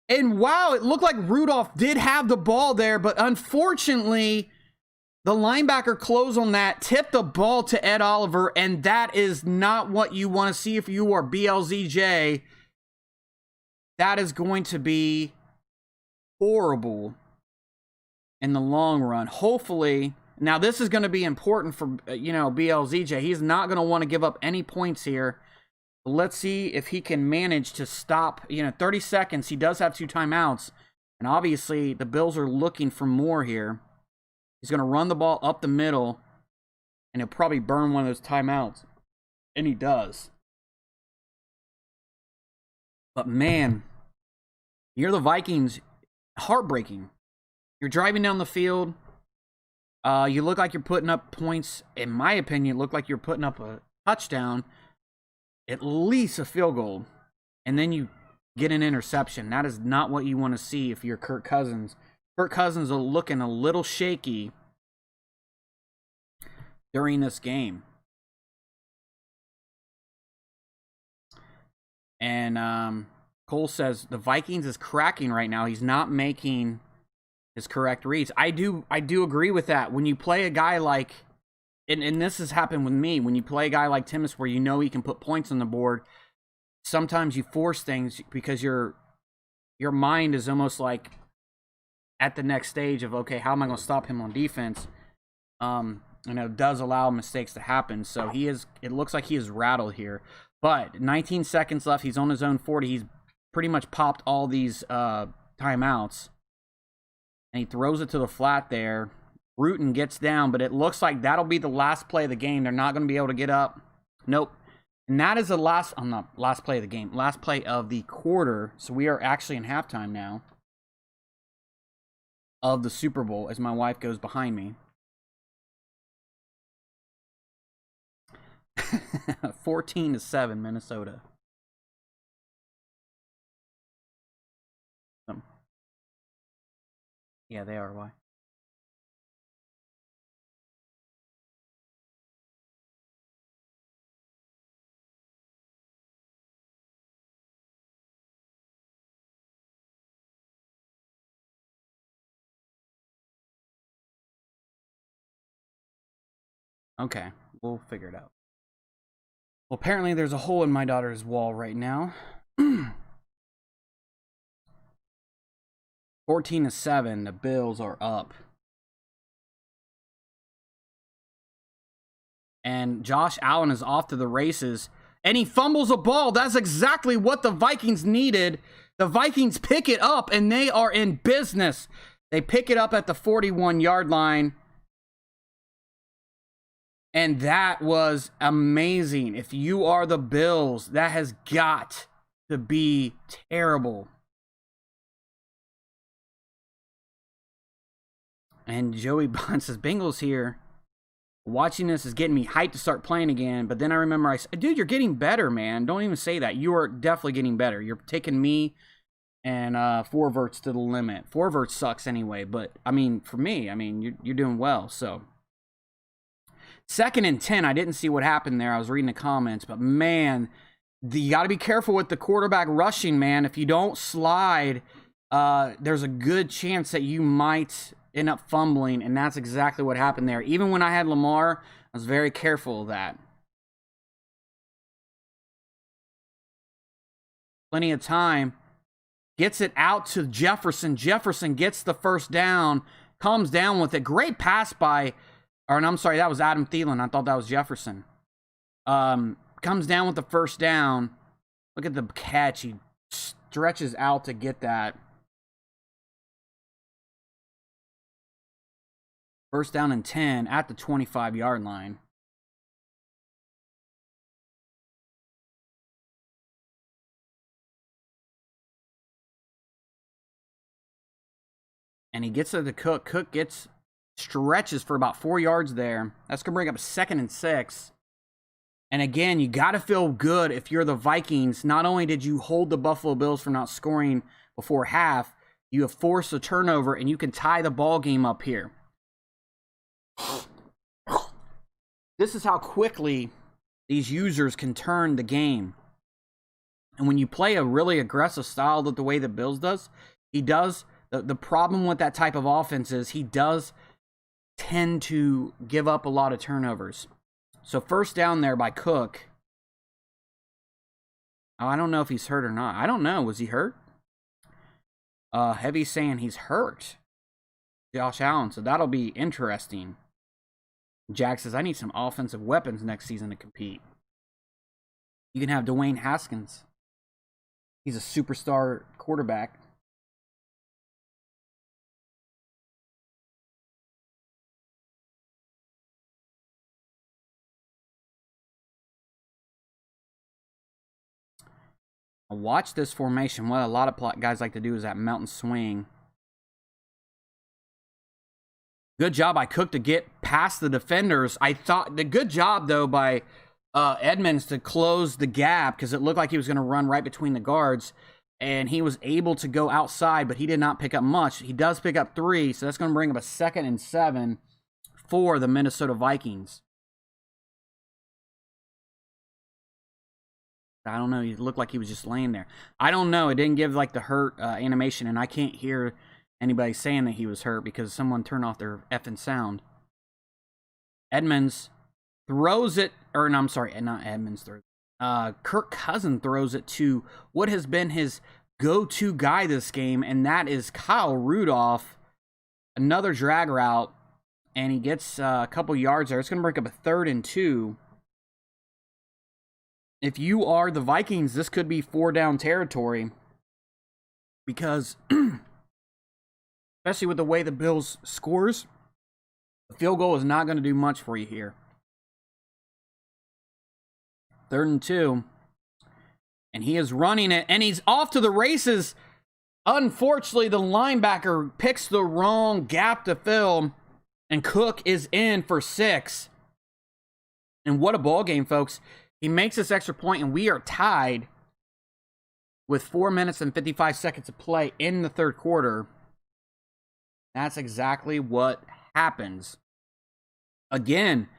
[SPEAKER 1] And wow, it looked like Rudolph did have the ball there, but unfortunately, the linebacker closed on that, tipped the ball to Ed Oliver, and that is not what you want to see if you are BLZJ. That is going to be horrible in the long run. Hopefully, now this is going to be important for, BLZJ. He's not going to want to give up any points here. Let's see if he can manage to stop, 30 seconds. He does have 2 timeouts. And obviously, the Bills are looking for more here. He's going to run the ball up the middle. And he'll probably burn one of those timeouts. And he does. But man, you're the Vikings. Heartbreaking. You're driving down the field. You look like you're putting up points. In my opinion, it looked like you're putting up a touchdown. At least a field goal, and then you get an interception. That is not what you want to see if you're Kirk Cousins. Kirk Cousins are looking a little shaky during this game. And Cole says the Vikings is cracking right now. He's not making his correct reads. I do agree with that. When you play a guy like... And this has happened with me. When you play a guy like Timus where you know he can put points on the board, sometimes you force things because your mind is almost like at the next stage of, okay, how am I going to stop him on defense? It does allow mistakes to happen. So it looks like he is rattled here. But 19 seconds left. He's on his own 40. He's pretty much popped all these timeouts. And he throws it to the flat there. Bruton gets down, but it looks like that'll be the last play of the game. They're not going to be able to get up. Nope. And that is the last play of the game. Last play of the quarter. So we are actually in halftime now of the Super Bowl as my wife goes behind me. 14-7, Minnesota. Yeah, they are. Why? Okay, we'll figure it out. Well, apparently there's a hole in my daughter's wall right now. 14-7, the Bills are up. And Josh Allen is off to the races. And he fumbles a ball. That's exactly what the Vikings needed. The Vikings pick it up, and they are in business. They pick it up at the 41-yard line. And that was amazing. If you are the Bills, that has got to be terrible. And Joey Bond says, Bengals here. Watching this is getting me hyped to start playing again. But then I remember I said, dude, you're getting better, man. Don't even say that. You are definitely getting better. You're taking me and Forverts to the limit. Forverts sucks anyway. But, I mean, for me, I mean, you're doing well. So, 2nd and 10. I didn't see what happened there. I was reading the comments, but man, you got to be careful with the quarterback rushing, man. If you don't slide, there's a good chance that you might end up fumbling, and that's exactly what happened there. Even when I had Lamar, I was very careful of that. Plenty of time. Gets it out to Jefferson. Jefferson gets the first down, comes down with it. Great pass by, or I'm sorry, that was Adam Thielen. I thought that was Jefferson. Comes down with the first down. Look at the catch. He stretches out to get that. First down and 10 at the 25-yard line. And he gets it to Cook. Cook stretches for about 4 yards there. That's going to bring up 2nd and 6. And again, you got to feel good if you're the Vikings. Not only did you hold the Buffalo Bills from not scoring before half, you have forced a turnover, and you can tie the ball game up here. This is how quickly these users can turn the game. And when you play a really aggressive style the way the Bills does, he does. The problem with that type of offense is he does tend to give up a lot of turnovers. So first down there by Cook. Oh, I don't know if he's hurt or not. I don't know. Was he hurt? Heavy saying he's hurt. Josh Allen. So that'll be interesting. Jack says, I need some offensive weapons next season to compete. You can have Dwayne Haskins. He's a superstar quarterback. Watch this formation. What a lot of guys like to do is that mountain swing. Good job by Cook to get past the defenders. I thought the good job, though, by Edmonds to close the gap because it looked like he was going to run right between the guards. And he was able to go outside, but he did not pick up much. He does pick up 3, so that's going to bring up a 2nd and 7 for the Minnesota Vikings. I don't know. He looked like he was just laying there. I don't know. It didn't give like the hurt animation, and I can't hear anybody saying that he was hurt because someone turned off their effing sound. Edmonds throws it, or no, I'm sorry, not Edmonds throws it. Kirk Cousins throws it to what has been his go-to guy this game, and that is Kyle Rudolph. Another drag route, and he gets a couple yards there. It's going to break up a 3rd and 2. If you are the Vikings, this could be 4-down territory because, especially with the way the Bills scores, the field goal is not going to do much for you here. 3rd and 2, and he is running it, and he's off to the races. Unfortunately, the linebacker picks the wrong gap to fill, and Cook is in for 6. And what a ball game, folks. He makes this extra point, and we are tied with 4 minutes and 55 seconds to play in the 3rd quarter. That's exactly what happens. Again,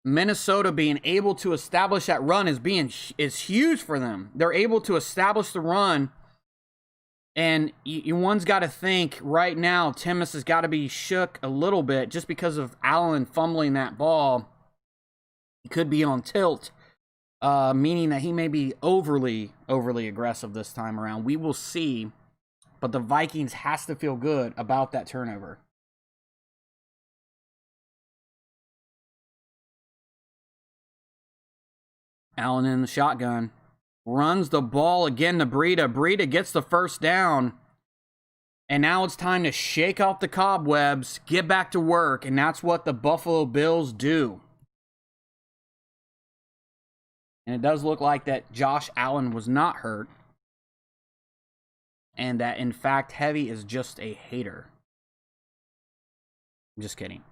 [SPEAKER 1] Minnesota being able to establish that run is huge for them. They're able to establish the run, and one's got to think right now, Timmis has got to be shook a little bit just because of Allen fumbling that ball. He could be on tilt. Meaning that he may be overly aggressive this time around. We will see, but the Vikings has to feel good about that turnover. Allen in the shotgun. Runs the ball again to Breida. Breida gets the first down. And now it's time to shake off the cobwebs, get back to work, and that's what the Buffalo Bills do. And it does look like that Josh Allen was not hurt. And that, in fact, Heavy is just a hater. I'm just kidding.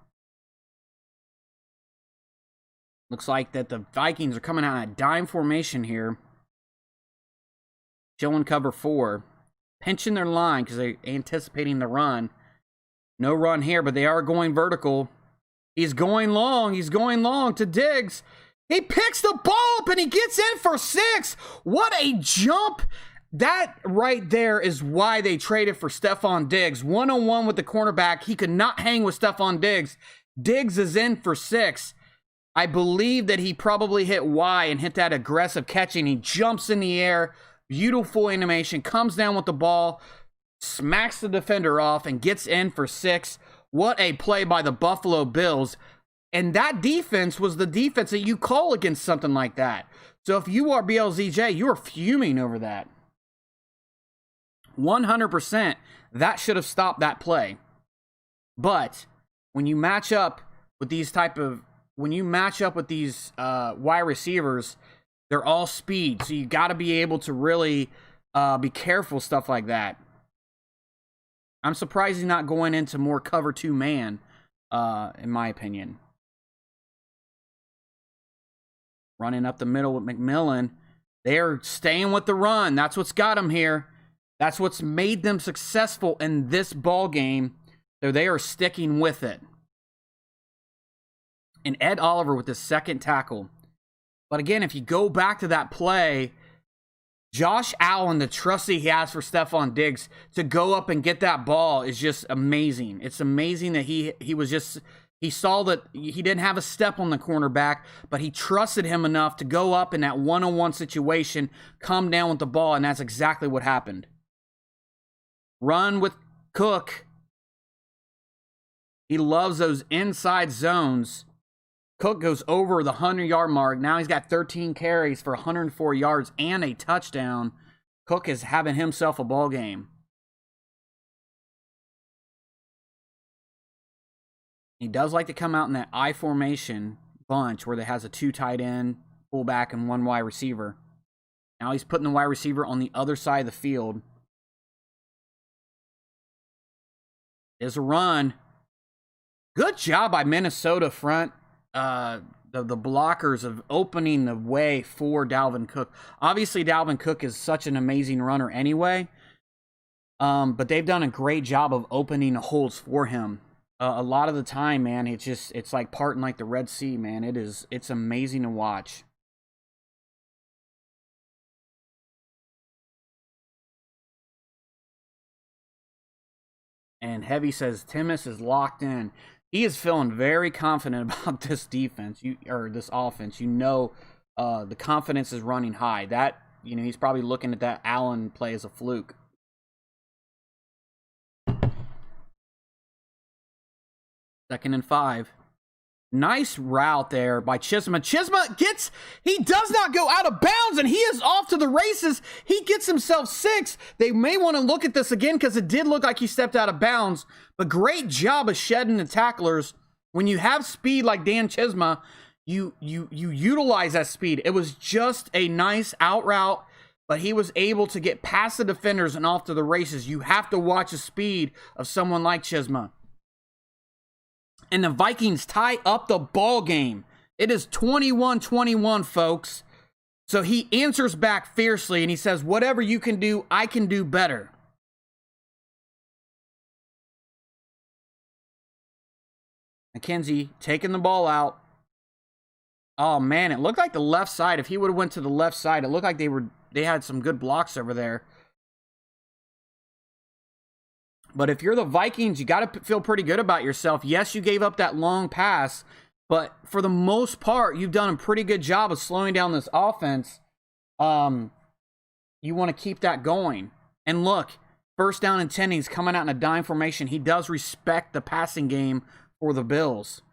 [SPEAKER 1] Looks like that the Vikings are coming out in a dime formation here. Showing cover 4. Pinching their line because they're anticipating the run. No run here, but they are going vertical. He's going long. He's going long to Diggs. He picks the ball up and he gets in for 6. What a jump. That right there is why they traded for Stephon Diggs. 1-on-1 with the cornerback. He could not hang with Stephon Diggs. Diggs is in for 6. I believe that he probably hit Y and hit that aggressive catching. He jumps in the air. Beautiful animation. Comes down with the ball. Smacks the defender off and gets in for 6. What a play by the Buffalo Bills. And that defense was the defense that you call against something like that. So if you are BLZJ, you are fuming over that. 100%, that should have stopped that play. But when you match up with these wide receivers, they're all speed. So you got to be able to really be careful, stuff like that. I'm surprised he's not going into more cover 2 man, in my opinion. Running up the middle with McMillan. They're staying with the run. That's what's got them here. That's what's made them successful in this ball game. So they are sticking with it. And Ed Oliver with the second tackle. But again, if you go back to that play, Josh Allen, the trust that he has for Stephon Diggs to go up and get that ball is just amazing. It's amazing that he saw that he didn't have a step on the cornerback, but he trusted him enough to go up in that one-on-one situation, come down with the ball, and that's exactly what happened. Run with Cook. He loves those inside zones. Cook goes over the 100-yard mark. Now he's got 13 carries for 104 yards and a touchdown. Cook is having himself a ball game. He does like to come out in that I formation bunch where it has a 2 tight end, fullback, and 1 wide receiver. Now he's putting the wide receiver on the other side of the field. There's a run. Good job by Minnesota front. The blockers of opening the way for Dalvin Cook. Obviously, Dalvin Cook is such an amazing runner anyway. But they've done a great job of opening the holes for him. A lot of the time, man, it's like parting like the Red Sea, man. It's amazing to watch. And Heavy says Timmis is locked in. He is feeling very confident about this defense, this offense. You know, the confidence is running high. That, he's probably looking at that Allen play as a fluke. Second and 5. Nice route there by Chisma. Chisma he does not go out of bounds, and he is off to the races. He gets himself 6. They may want to look at this again because it did look like he stepped out of bounds. But great job of shedding the tacklers. When you have speed like Dan Chisma, you utilize that speed. It was just a nice out route, but he was able to get past the defenders and off to the races. You have to watch the speed of someone like Chisma. And the Vikings tie up the ball game. It is 21-21, folks. So he answers back fiercely, and he says, whatever you can do, I can do better. McKenzie taking the ball out. Oh, man, it looked like the left side. If he would have went to the left side, it looked like they had some good blocks over there. But if you're the Vikings, you got to feel pretty good about yourself. Yes, you gave up that long pass, but for the most part, you've done a pretty good job of slowing down this offense. You want to keep that going. And look, first down and 10, he's coming out in a dime formation. He does respect the passing game for the Bills.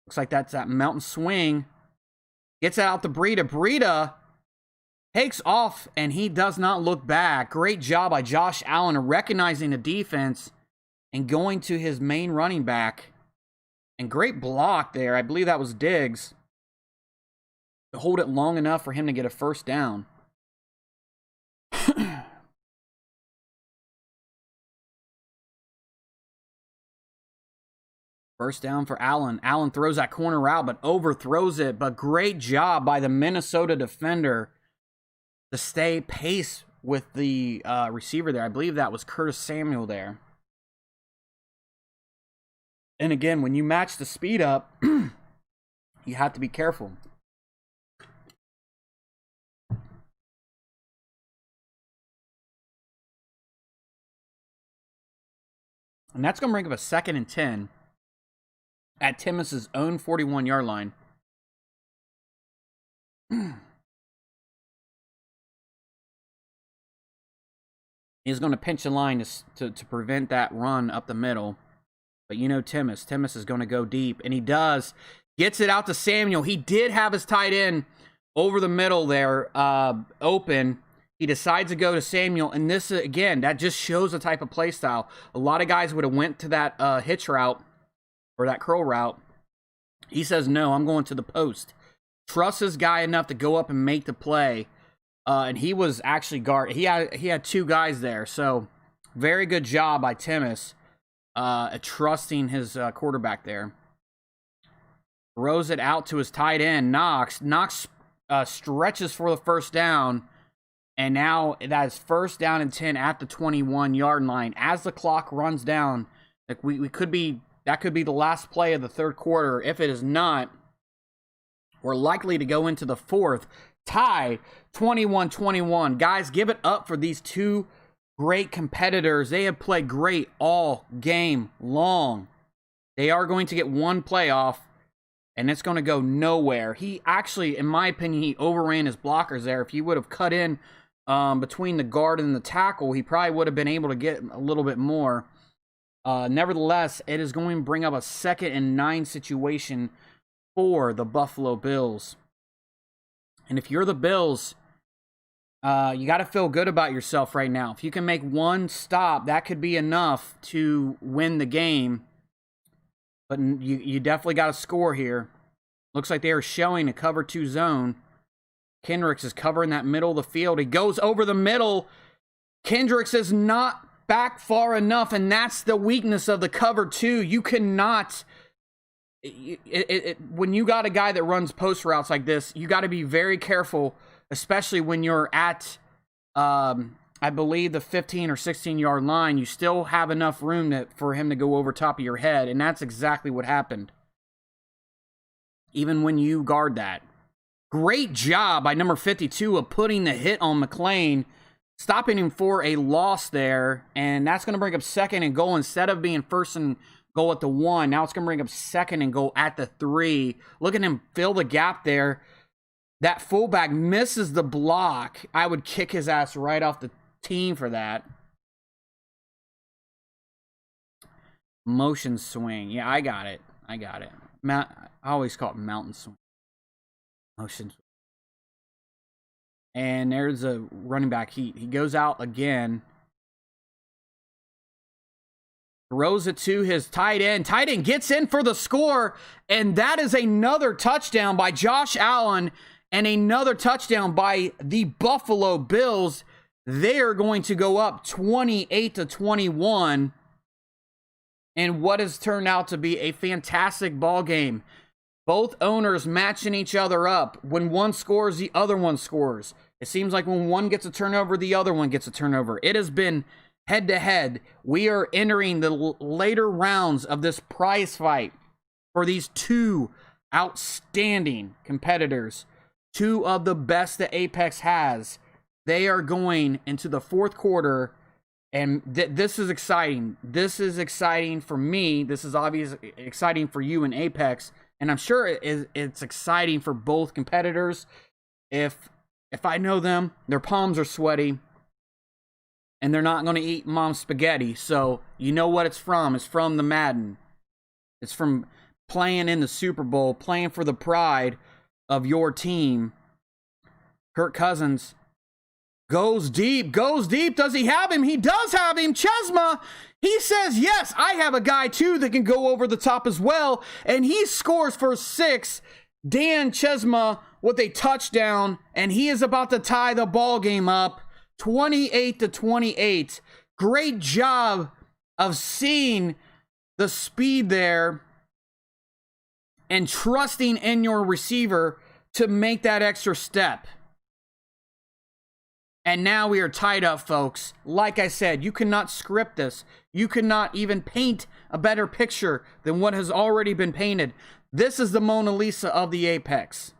[SPEAKER 1] Looks like that's that mountain swing. Gets out to Breida. Breida takes off, and he does not look back. Great job by Josh Allen of recognizing the defense and going to his main running back. And great block there. I believe that was Diggs. To hold it long enough for him to get a first down. First down for Allen. Allen throws that corner route, but overthrows it. But great job by the Minnesota defender to stay pace with the receiver there. I believe that was Curtis Samuel there. And again, when you match the speed up, you have to be careful. And that's going to bring up a 2nd and 10 at Timmis's own 41-yard line. He's going to pinch the line to prevent that run up the middle. But you know Timmis. Timmis is going to go deep. And he does. Gets it out to Samuel. He did have his tight end over the middle there open. He decides to go to Samuel. And this, again, that just shows the type of play style. A lot of guys would have went to that hitch route or that curl route. He says, no, I'm going to the post. Trusts his guy enough to go up and make the play. And he was actually guard. He had 2 guys there. So very good job by Timmis trusting his quarterback there. Throws it out to his tight end, Knox. Knox stretches for the first down. And now that is 1st down and 10 at the 21-yard line. As the clock runs down, like that could be the last play of the 3rd quarter. If it is not, we're likely to go into the 4th. Tie 21-21. Guys, give it up for these 2 great competitors. They have played great all game long. They are going to get 1 playoff, and it's going to go nowhere. He actually, in my opinion, he overran his blockers there. If he would have cut in between the guard and the tackle, he probably would have been able to get a little bit more. Nevertheless, it is going to bring up a 2nd and 9 situation for the Buffalo Bills. And if you're the Bills, you got to feel good about yourself right now. If you can make 1 stop, that could be enough to win the game. But you definitely got to score here. Looks like they are showing a cover 2 zone. Kendricks is covering that middle of the field. He goes over the middle. Kendricks is not back far enough, and that's the weakness of the cover 2. You cannot... when you got a guy that runs post routes like this, you got to be very careful, especially when you're at, I believe, the 15 or 16-yard line. You still have enough room for him to go over top of your head, and that's exactly what happened. Even when you guard that. Great job by number 52 of putting the hit on McLean, stopping him for a loss there, and that's going to bring up 2nd and goal instead of being 1st and goal at the 1. Now it's going to bring up 2nd and goal at the 3. Look at him fill the gap there. That fullback misses the block. I would kick his ass right off the team for that. Motion swing. Yeah, I got it. I always call it mountain swing. Motion swing. And there's a running back. He goes out again. Throws it to his tight end. Tight end gets in for the score. And that is another touchdown by Josh Allen. And another touchdown by the Buffalo Bills. They are going to go up 28-21. And what has turned out to be a fantastic ball game. Both owners matching each other up. When one scores, the other one scores. It seems like when one gets a turnover, the other one gets a turnover. It has been head-to-head. We are entering the later rounds of this prize fight for these 2 outstanding competitors. 2 of the best that Apex has. They are going into the 4th quarter, and this is exciting. This is exciting for me. This is obviously exciting for you in Apex, and I'm sure it's exciting for both competitors. If I know them, their palms are sweaty, and they're not going to eat mom's spaghetti. So you know what it's from. It's from the Madden. It's from playing in the Super Bowl, playing for the pride of your team. Kirk Cousins goes deep. Does he have him? He does have him. Chesma, he says, yes, I have a guy too that can go over the top as well. And he scores for 6. Dan Chesma with a touchdown. And he is about to tie the ball game up. 28-28. Great job of seeing the speed there and trusting in your receiver to make that extra step. And now we are tied up, folks. Like I said, you cannot script this. You cannot even paint a better picture than what has already been painted. This is the Mona Lisa of the Apex.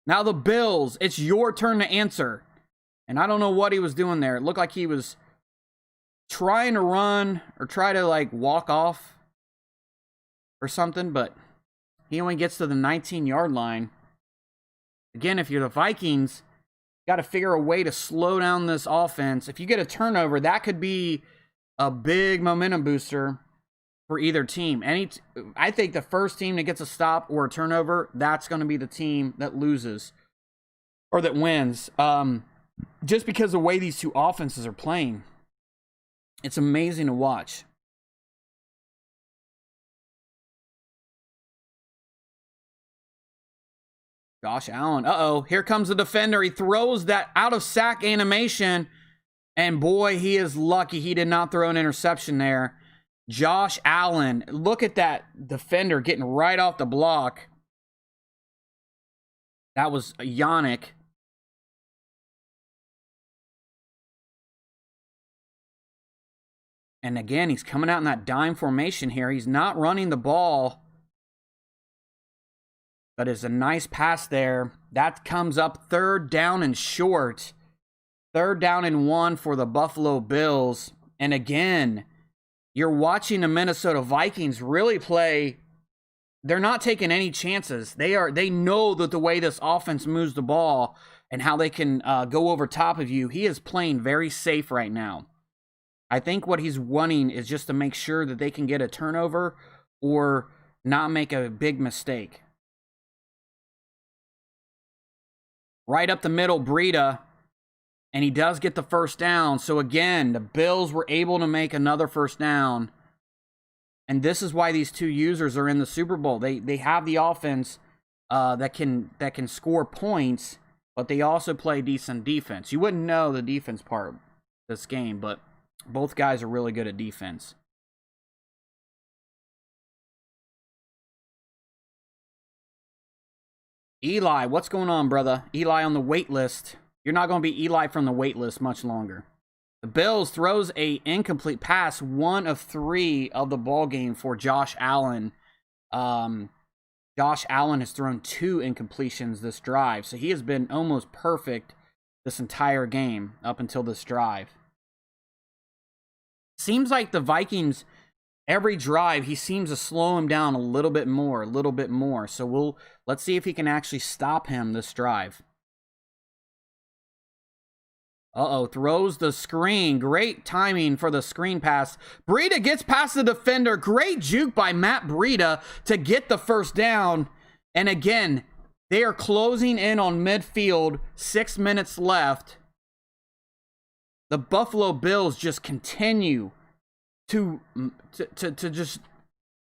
[SPEAKER 1] Now the Bills, it's your turn to answer. And I don't know what he was doing there. It looked like he was trying to run or try to like walk off or something, but he only gets to the 19-yard line. Again, if you're the Vikings, you got to figure a way to slow down this offense. If you get a turnover, that could be a big momentum booster for either team. I think the first team that gets a stop or a turnover, that's going to be the team that loses or that wins. Just because of the way these two offenses are playing, it's amazing to watch. Josh Allen. Uh-oh. Here comes the defender. He throws that out of sack animation. And boy, he is lucky he did not throw an interception there. Josh Allen. Look at that defender getting right off the block. That was Yannick. And again, he's coming out in that dime formation here. He's not running the ball. But it's a nice pass there. That comes up 3rd down and short. 3rd down and 1 for the Buffalo Bills. And again, you're watching the Minnesota Vikings really play. They're not taking any chances. They know that the way this offense moves the ball and how they can go over top of you. He is playing very safe right now. I think what he's wanting is just to make sure that they can get a turnover or not make a big mistake. Right up the middle, Breida, and he does get the first down. So again, the Bills were able to make another first down. And this is why these two users are in the Super Bowl. They have the offense that can score points, but they also play decent defense. You wouldn't know the defense part of this game, but both guys are really good at defense. Eli, what's going on, brother? Eli on the wait list. You're not going to be Eli from the wait list much longer. The Bills throws a incomplete pass, 1 of 3 of the ball game for Josh Allen. Josh Allen has thrown 2 incompletions this drive, so he has been almost perfect this entire game up until this drive. Seems like the Vikings, every drive, he seems to slow him down a little bit more. So let's see if he can actually stop him this drive. Uh-oh, throws the screen. Great timing for the screen pass. Breida gets past the defender. Great juke by Matt Breida to get the first down. And again, they are closing in on midfield. 6 minutes left. The Buffalo Bills just continue to just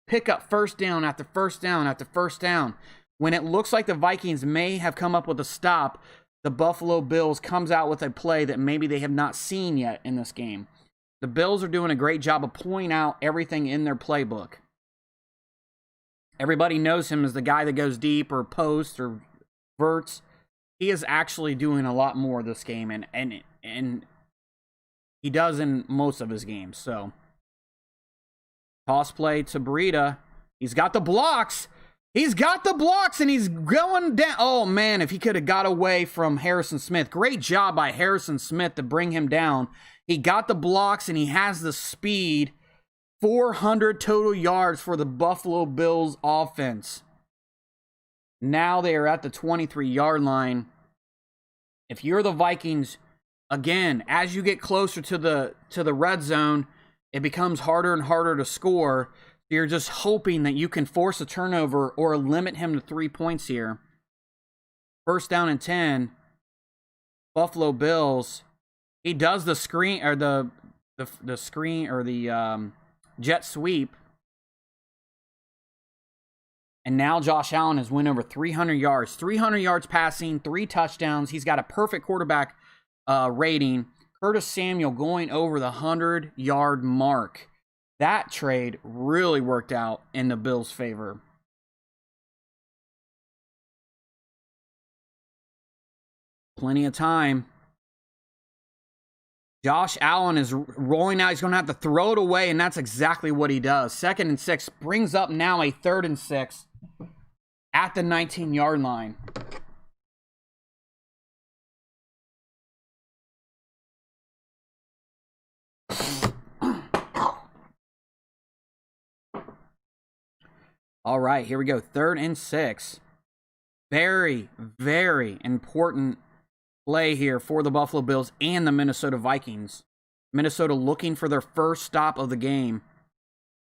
[SPEAKER 1] pick up first down after first down after first down. When it looks like the Vikings may have come up with a stop, the Buffalo Bills comes out with a play that maybe they have not seen yet in this game. The Bills are doing a great job of pointing out everything in their playbook. Everybody knows him as the guy that goes deep or posts or verts. He is actually doing a lot more this game, and he does in most of his games. So, toss play to Breida. He's got the blocks. He's got the blocks, and he's going down. Oh, man, if he could have got away from Harrison Smith. Great job by Harrison Smith to bring him down. He got the blocks, and he has the speed. 400 total yards for the Buffalo Bills offense. Now they are at the 23-yard line. If you're the Vikings, again, as you get closer to the red zone, it becomes harder and harder to score. You're just hoping that you can force a turnover or limit him to 3 points here. First down and 10. Buffalo Bills. He does the screen or the screen or the jet sweep. And now Josh Allen has went over 300 yards. 300 yards passing, 3 touchdowns. He's got a perfect quarterback rating. Curtis Samuel going over the 100-yard mark. That trade really worked out in the Bills' favor. Plenty of time. Josh Allen is rolling out. He's going to have to throw it away, and that's exactly what he does. 2nd and 6 brings up now a 3rd and 6 at the 19-yard line. All right, here we go. 3rd and 6. Very, very important play here for the Buffalo Bills and the Minnesota Vikings. Minnesota looking for their first stop of the game.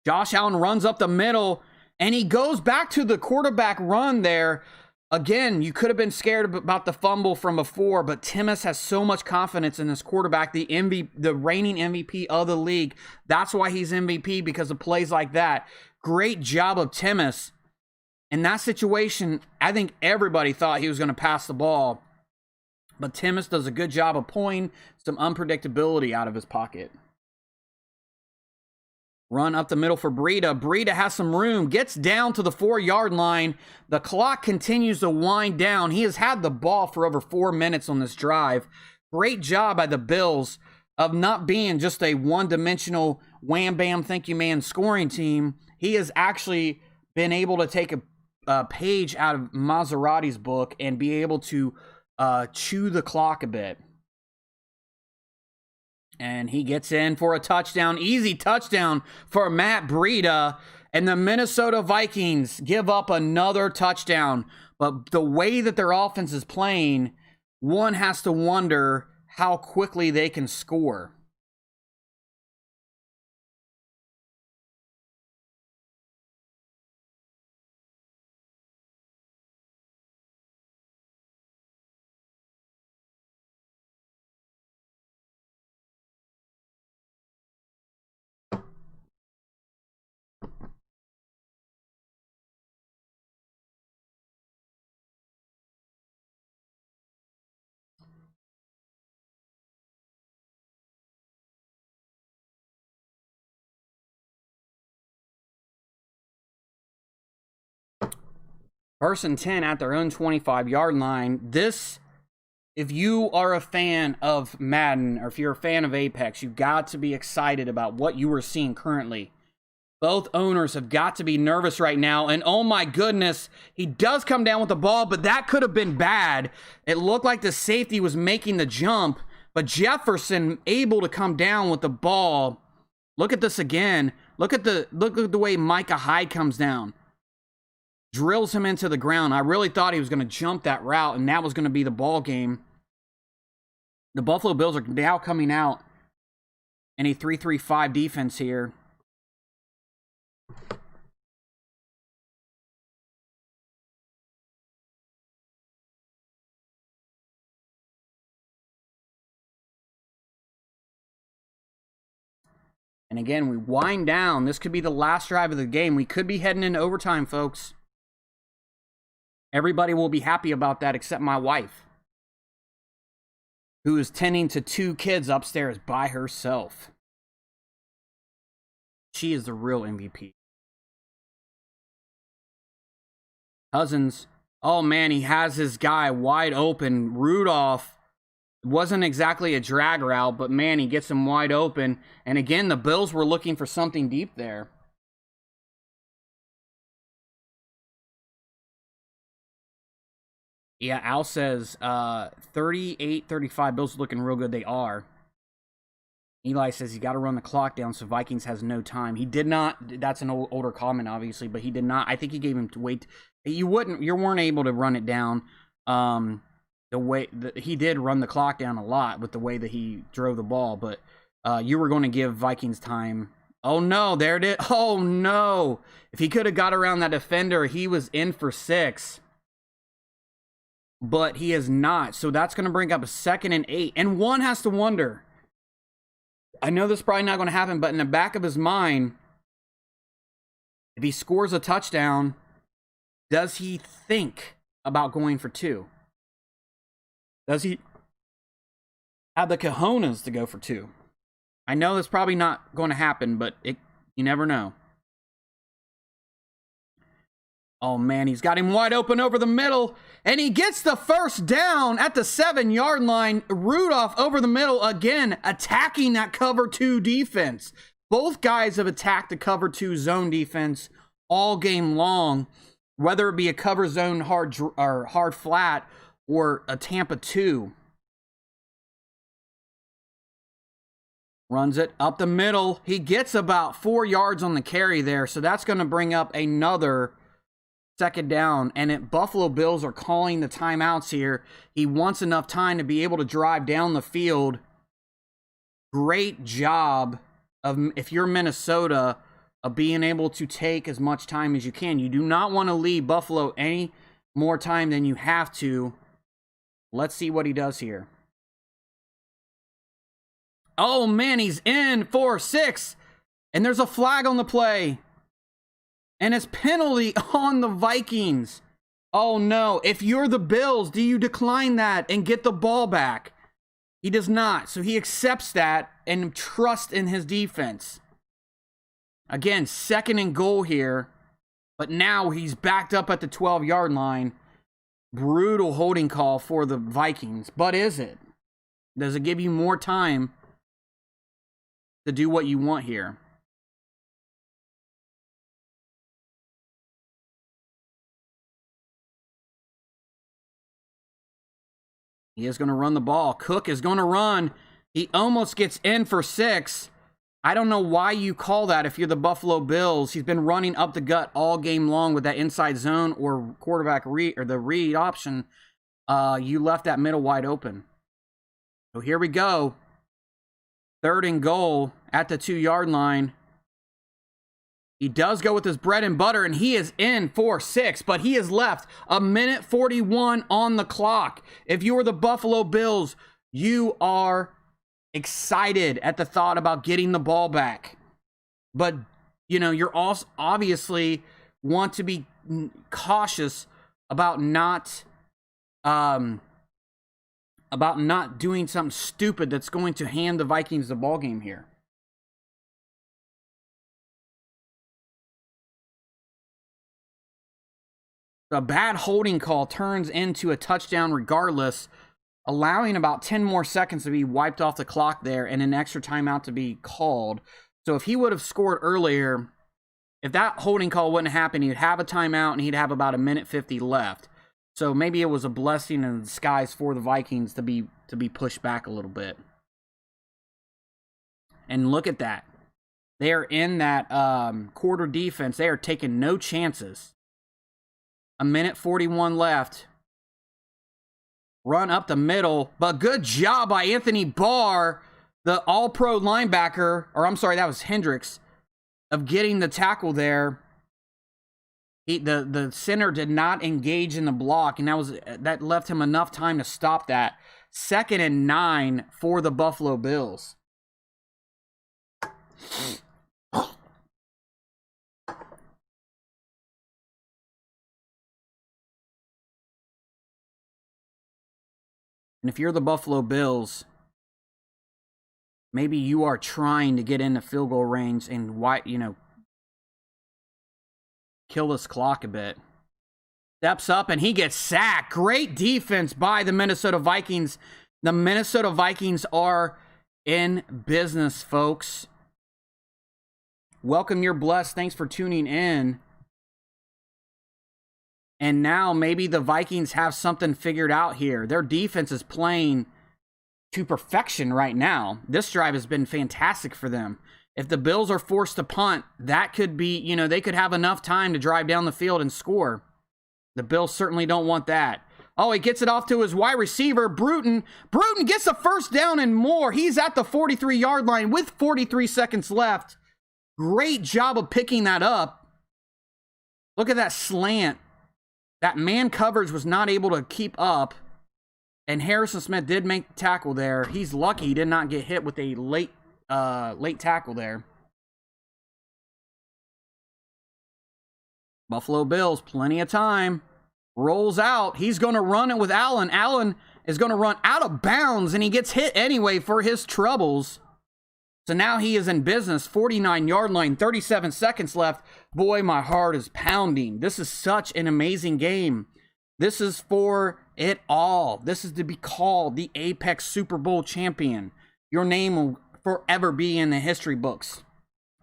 [SPEAKER 1] Josh Allen runs up the middle, and he goes back to the quarterback run there. Again, you could have been scared about the fumble from before, but Timmis has so much confidence in this quarterback, the reigning MVP of the league. That's why he's MVP, because of plays like that. Great job of Timmis. In that situation, I think everybody thought he was going to pass the ball, but Timmis does a good job of pulling some unpredictability out of his pocket. Run up the middle for Breida. Breida has some room, gets down to the 4-yard line. The clock continues to wind down. He has had the ball for over 4 minutes on this drive. Great job by the Bills of not being just a one-dimensional wham-bam, thank-you-man scoring team. He has actually been able to take a page out of Maserati's book and be able to chew the clock a bit. And he gets in for a touchdown. Easy touchdown for Matt Breida. And the Minnesota Vikings give up another touchdown. But the way that their offense is playing, one has to wonder how quickly they can score. First and 10 at their own 25-yard line. This, if you are a fan of Madden or if you're a fan of Apex, you've got to be excited about what you are seeing currently. Both owners have got to be nervous right now. And oh my goodness, he does come down with the ball, but that could have been bad. It looked like the safety was making the jump, but Jefferson able to come down with the ball. Look at this again. Look at the way Micah Hyde comes down. Drills him into the ground. I really thought he was going to jump that route, and that was going to be the ball game. The Buffalo Bills are now coming out in a 3-3-5 defense here. And again, we wind down. This could be the last drive of the game. We could be heading into overtime, folks. Everybody will be happy about that except my wife, who is tending to 2 kids upstairs by herself. She is the real MVP. Cousins, oh man, he has his guy wide open. Rudolph, wasn't exactly a drag route, but man, he gets him wide open. And again, the Bills were looking for something deep there. Yeah, Al says 38-35. Bills looking real good. They are. Eli says he's got to run the clock down so Vikings has no time. He did not. That's an older comment, obviously, but he did not. I think he gave him to wait. You weren't able to run it down. The way that he did run the clock down a lot with the way that he drove the ball, but you were going to give Vikings time. Oh no, there it is. Oh no. If he could have got around that defender, he was in for 6. But he is not. So that's going to bring up a 2nd and 8. And one has to wonder. I know this is probably not going to happen, but in the back of his mind, if he scores a touchdown, does he think about going for 2? Does he have the cojones to go for 2? I know that's probably not going to happen, but you never know. Oh, man, he's got him wide open over the middle, and he gets the first down at the 7-yard line. Rudolph over the middle, again, attacking that cover 2 defense. Both guys have attacked the cover 2 zone defense all game long, whether it be a cover zone hard flat or a Tampa 2. Runs it up the middle. He gets about 4 yards on the carry there, so that's going to bring up another 2nd down. And Buffalo Bills are calling the timeouts here. He wants enough time to be able to drive down the field. Great job of, if you're Minnesota, of being able to take as much time as you can. You do not want to leave Buffalo any more time than you have to. Let's see what he does here. Oh, man, he's in for 6. And there's a flag on the play. And it's penalty on the Vikings. Oh, no. If you're the Bills, do you decline that and get the ball back? He does not. So he accepts that and trusts in his defense. Again, 2nd and goal here. But now he's backed up at the 12-yard line. Brutal holding call for the Vikings. But is it? Does it give you more time to do what you want here? He is going to run the ball. Cook is going to run. He almost gets in for 6. I don't know why you call that if you're the Buffalo Bills. He's been running up the gut all game long with that inside zone or quarterback read or the read option. You left that middle wide open. So here we go. 3rd and goal at the 2-yard line. He does go with his bread and butter, and he is in for 6, but he has left 1:41 on the clock. If you are the Buffalo Bills, you are excited at the thought about getting the ball back. But, you know, you're also obviously want to be cautious about not doing something stupid that's going to hand the Vikings the ball game here. A bad holding call turns into a touchdown regardless, allowing about 10 more seconds to be wiped off the clock there and an extra timeout to be called. So if he would have scored earlier, if that holding call wouldn't happen, he'd have a timeout and he'd have about 1:50 left. So maybe it was a blessing in disguise for the Vikings to be pushed back a little bit. And look at that. They are in that quarter defense. They are taking no chances. 1:41 left. Run up the middle, but good job by Anthony Barr, the all-pro linebacker, or I'm sorry, that was Hendricks, of getting the tackle there. The center did not engage in the block, and that left him enough time to stop that. 2nd and 9 for the Buffalo Bills. And if you're the Buffalo Bills, maybe you are trying to get into field goal range and kill this clock a bit. Steps up and he gets sacked. Great defense by the Minnesota Vikings. The Minnesota Vikings are in business, folks. Welcome, you're blessed. Thanks for tuning in. And now maybe the Vikings have something figured out here. Their defense is playing to perfection right now. This drive has been fantastic for them. If the Bills are forced to punt, that could be, they could have enough time to drive down the field and score. The Bills certainly don't want that. Oh, he gets it off to his wide receiver, Bruton. Bruton gets a first down and more. He's at the 43-yard line with 43 seconds left. Great job of picking that up. Look at that slant. That man coverage was not able to keep up. And Harrison Smith did make the tackle there. He's lucky he did not get hit with a late tackle there. Buffalo Bills, plenty of time. Rolls out. He's going to run it with Allen. Allen is going to run out of bounds, and he gets hit anyway for his troubles. So now he is in business, 49-yard line, 37 seconds left. Boy, my heart is pounding. This is such an amazing game. This is for it all. This is to be called the Apex Super Bowl champion. Your name will forever be in the history books.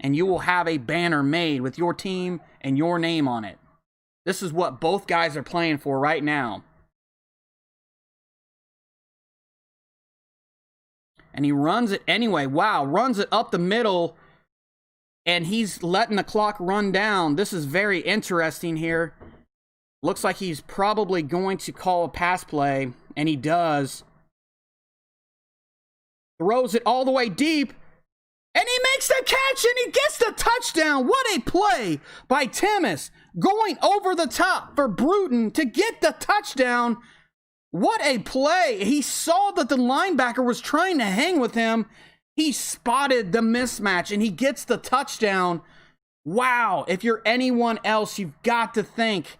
[SPEAKER 1] And you will have a banner made with your team and your name on it. This is what both guys are playing for right now. And he runs it anyway. Wow, runs it up the middle. And he's letting the clock run down. This is very interesting here. Looks like he's probably going to call a pass play. And he does. Throws it all the way deep. And he makes the catch and he gets the touchdown. What a play by Timmis. Going over the top for Bruton to get the touchdown. What a play. He saw that the linebacker was trying to hang with him. He spotted the mismatch and he gets the touchdown. Wow. If you're anyone else, you've got to think.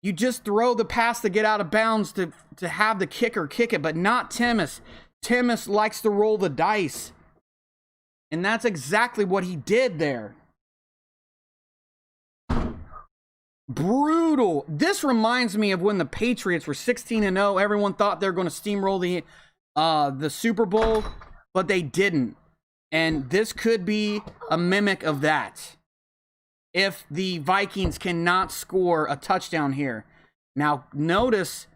[SPEAKER 1] You just throw the pass to get out of bounds to have the kicker kick it, but not Timmis. Timmis likes to roll the dice. And that's exactly what he did there. Brutal. This reminds me of when the Patriots were 16-0. Everyone thought they were going to steamroll the Super Bowl, but they didn't. And this could be a mimic of that. If the Vikings cannot score a touchdown here. Now, notice,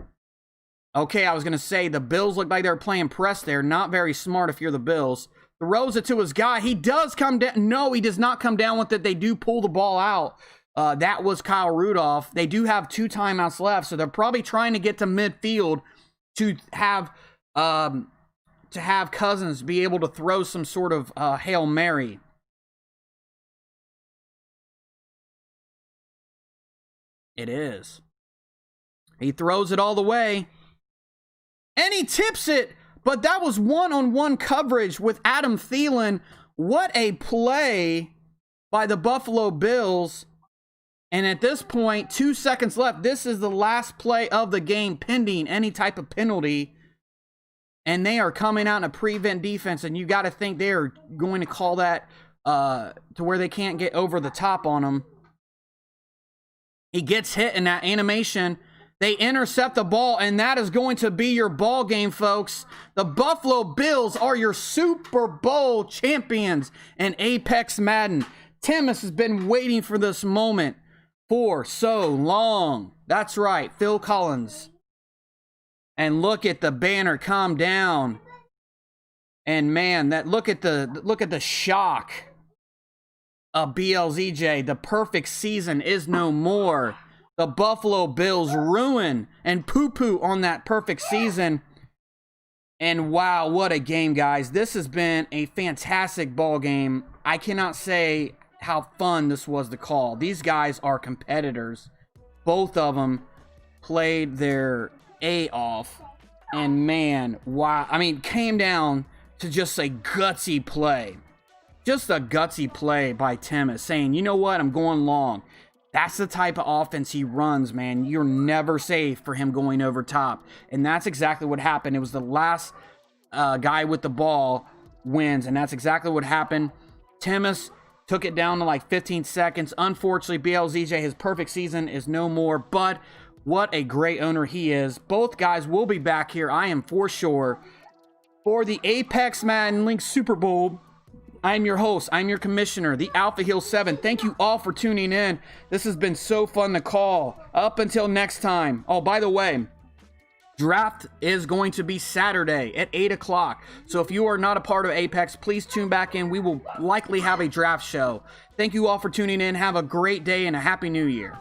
[SPEAKER 1] okay, I was going to say the Bills look like they're playing press there. Not very smart if you're the Bills. Throws it to his guy. He does come down. No, he does not come down with it. They do pull the ball out. That was Kyle Rudolph. They do have 2 timeouts left, so they're probably trying to get to midfield to have Cousins be able to throw some sort of Hail Mary. It is. He throws it all the way, and he tips it, but that was one-on-one coverage with Adam Thielen. What a play by the Buffalo Bills. And at this point, 2 seconds left. This is the last play of the game pending any type of penalty. And they are coming out in a prevent defense. And you got to think they are going to call that to where they can't get over the top on him. He gets hit in that animation. They intercept the ball. And that is going to be your ball game, folks. The Buffalo Bills are your Super Bowl champions in Apex Madden. Timmis has been waiting for this moment for so long. That's right, Phil Collins. And look at the banner come down. And man, look at the shock of BLZJ. The perfect season is no more. The Buffalo Bills ruin and poo-poo on that perfect season. And wow, what a game, guys. This has been a fantastic ball game. I cannot say how fun this was to call. These guys are competitors. Both of them played their A off. And man, wow. I mean, came down to just a gutsy play. Just a gutsy play by Timmis saying, you know what, I'm going long. That's the type of offense he runs, man. You're never safe for him going over top. And that's exactly what happened. It was the last guy with the ball wins. And that's exactly what happened. Timmis took it down to like 15 seconds. Unfortunately, BLZJ, his perfect season is no more. But what a great owner he is. Both guys will be back here, I am for sure, for the Apex Madden Link Super Bowl. I'm your host. I'm your commissioner, the Alpha Heel 7. Thank you all for tuning in. This has been so fun to call. Up until next time. Oh, by the way, draft is going to be Saturday at 8 o'clock. So if you are not a part of Apex, please tune back in. We will likely have a draft show. Thank you all for tuning in. Have a great day and a happy new year.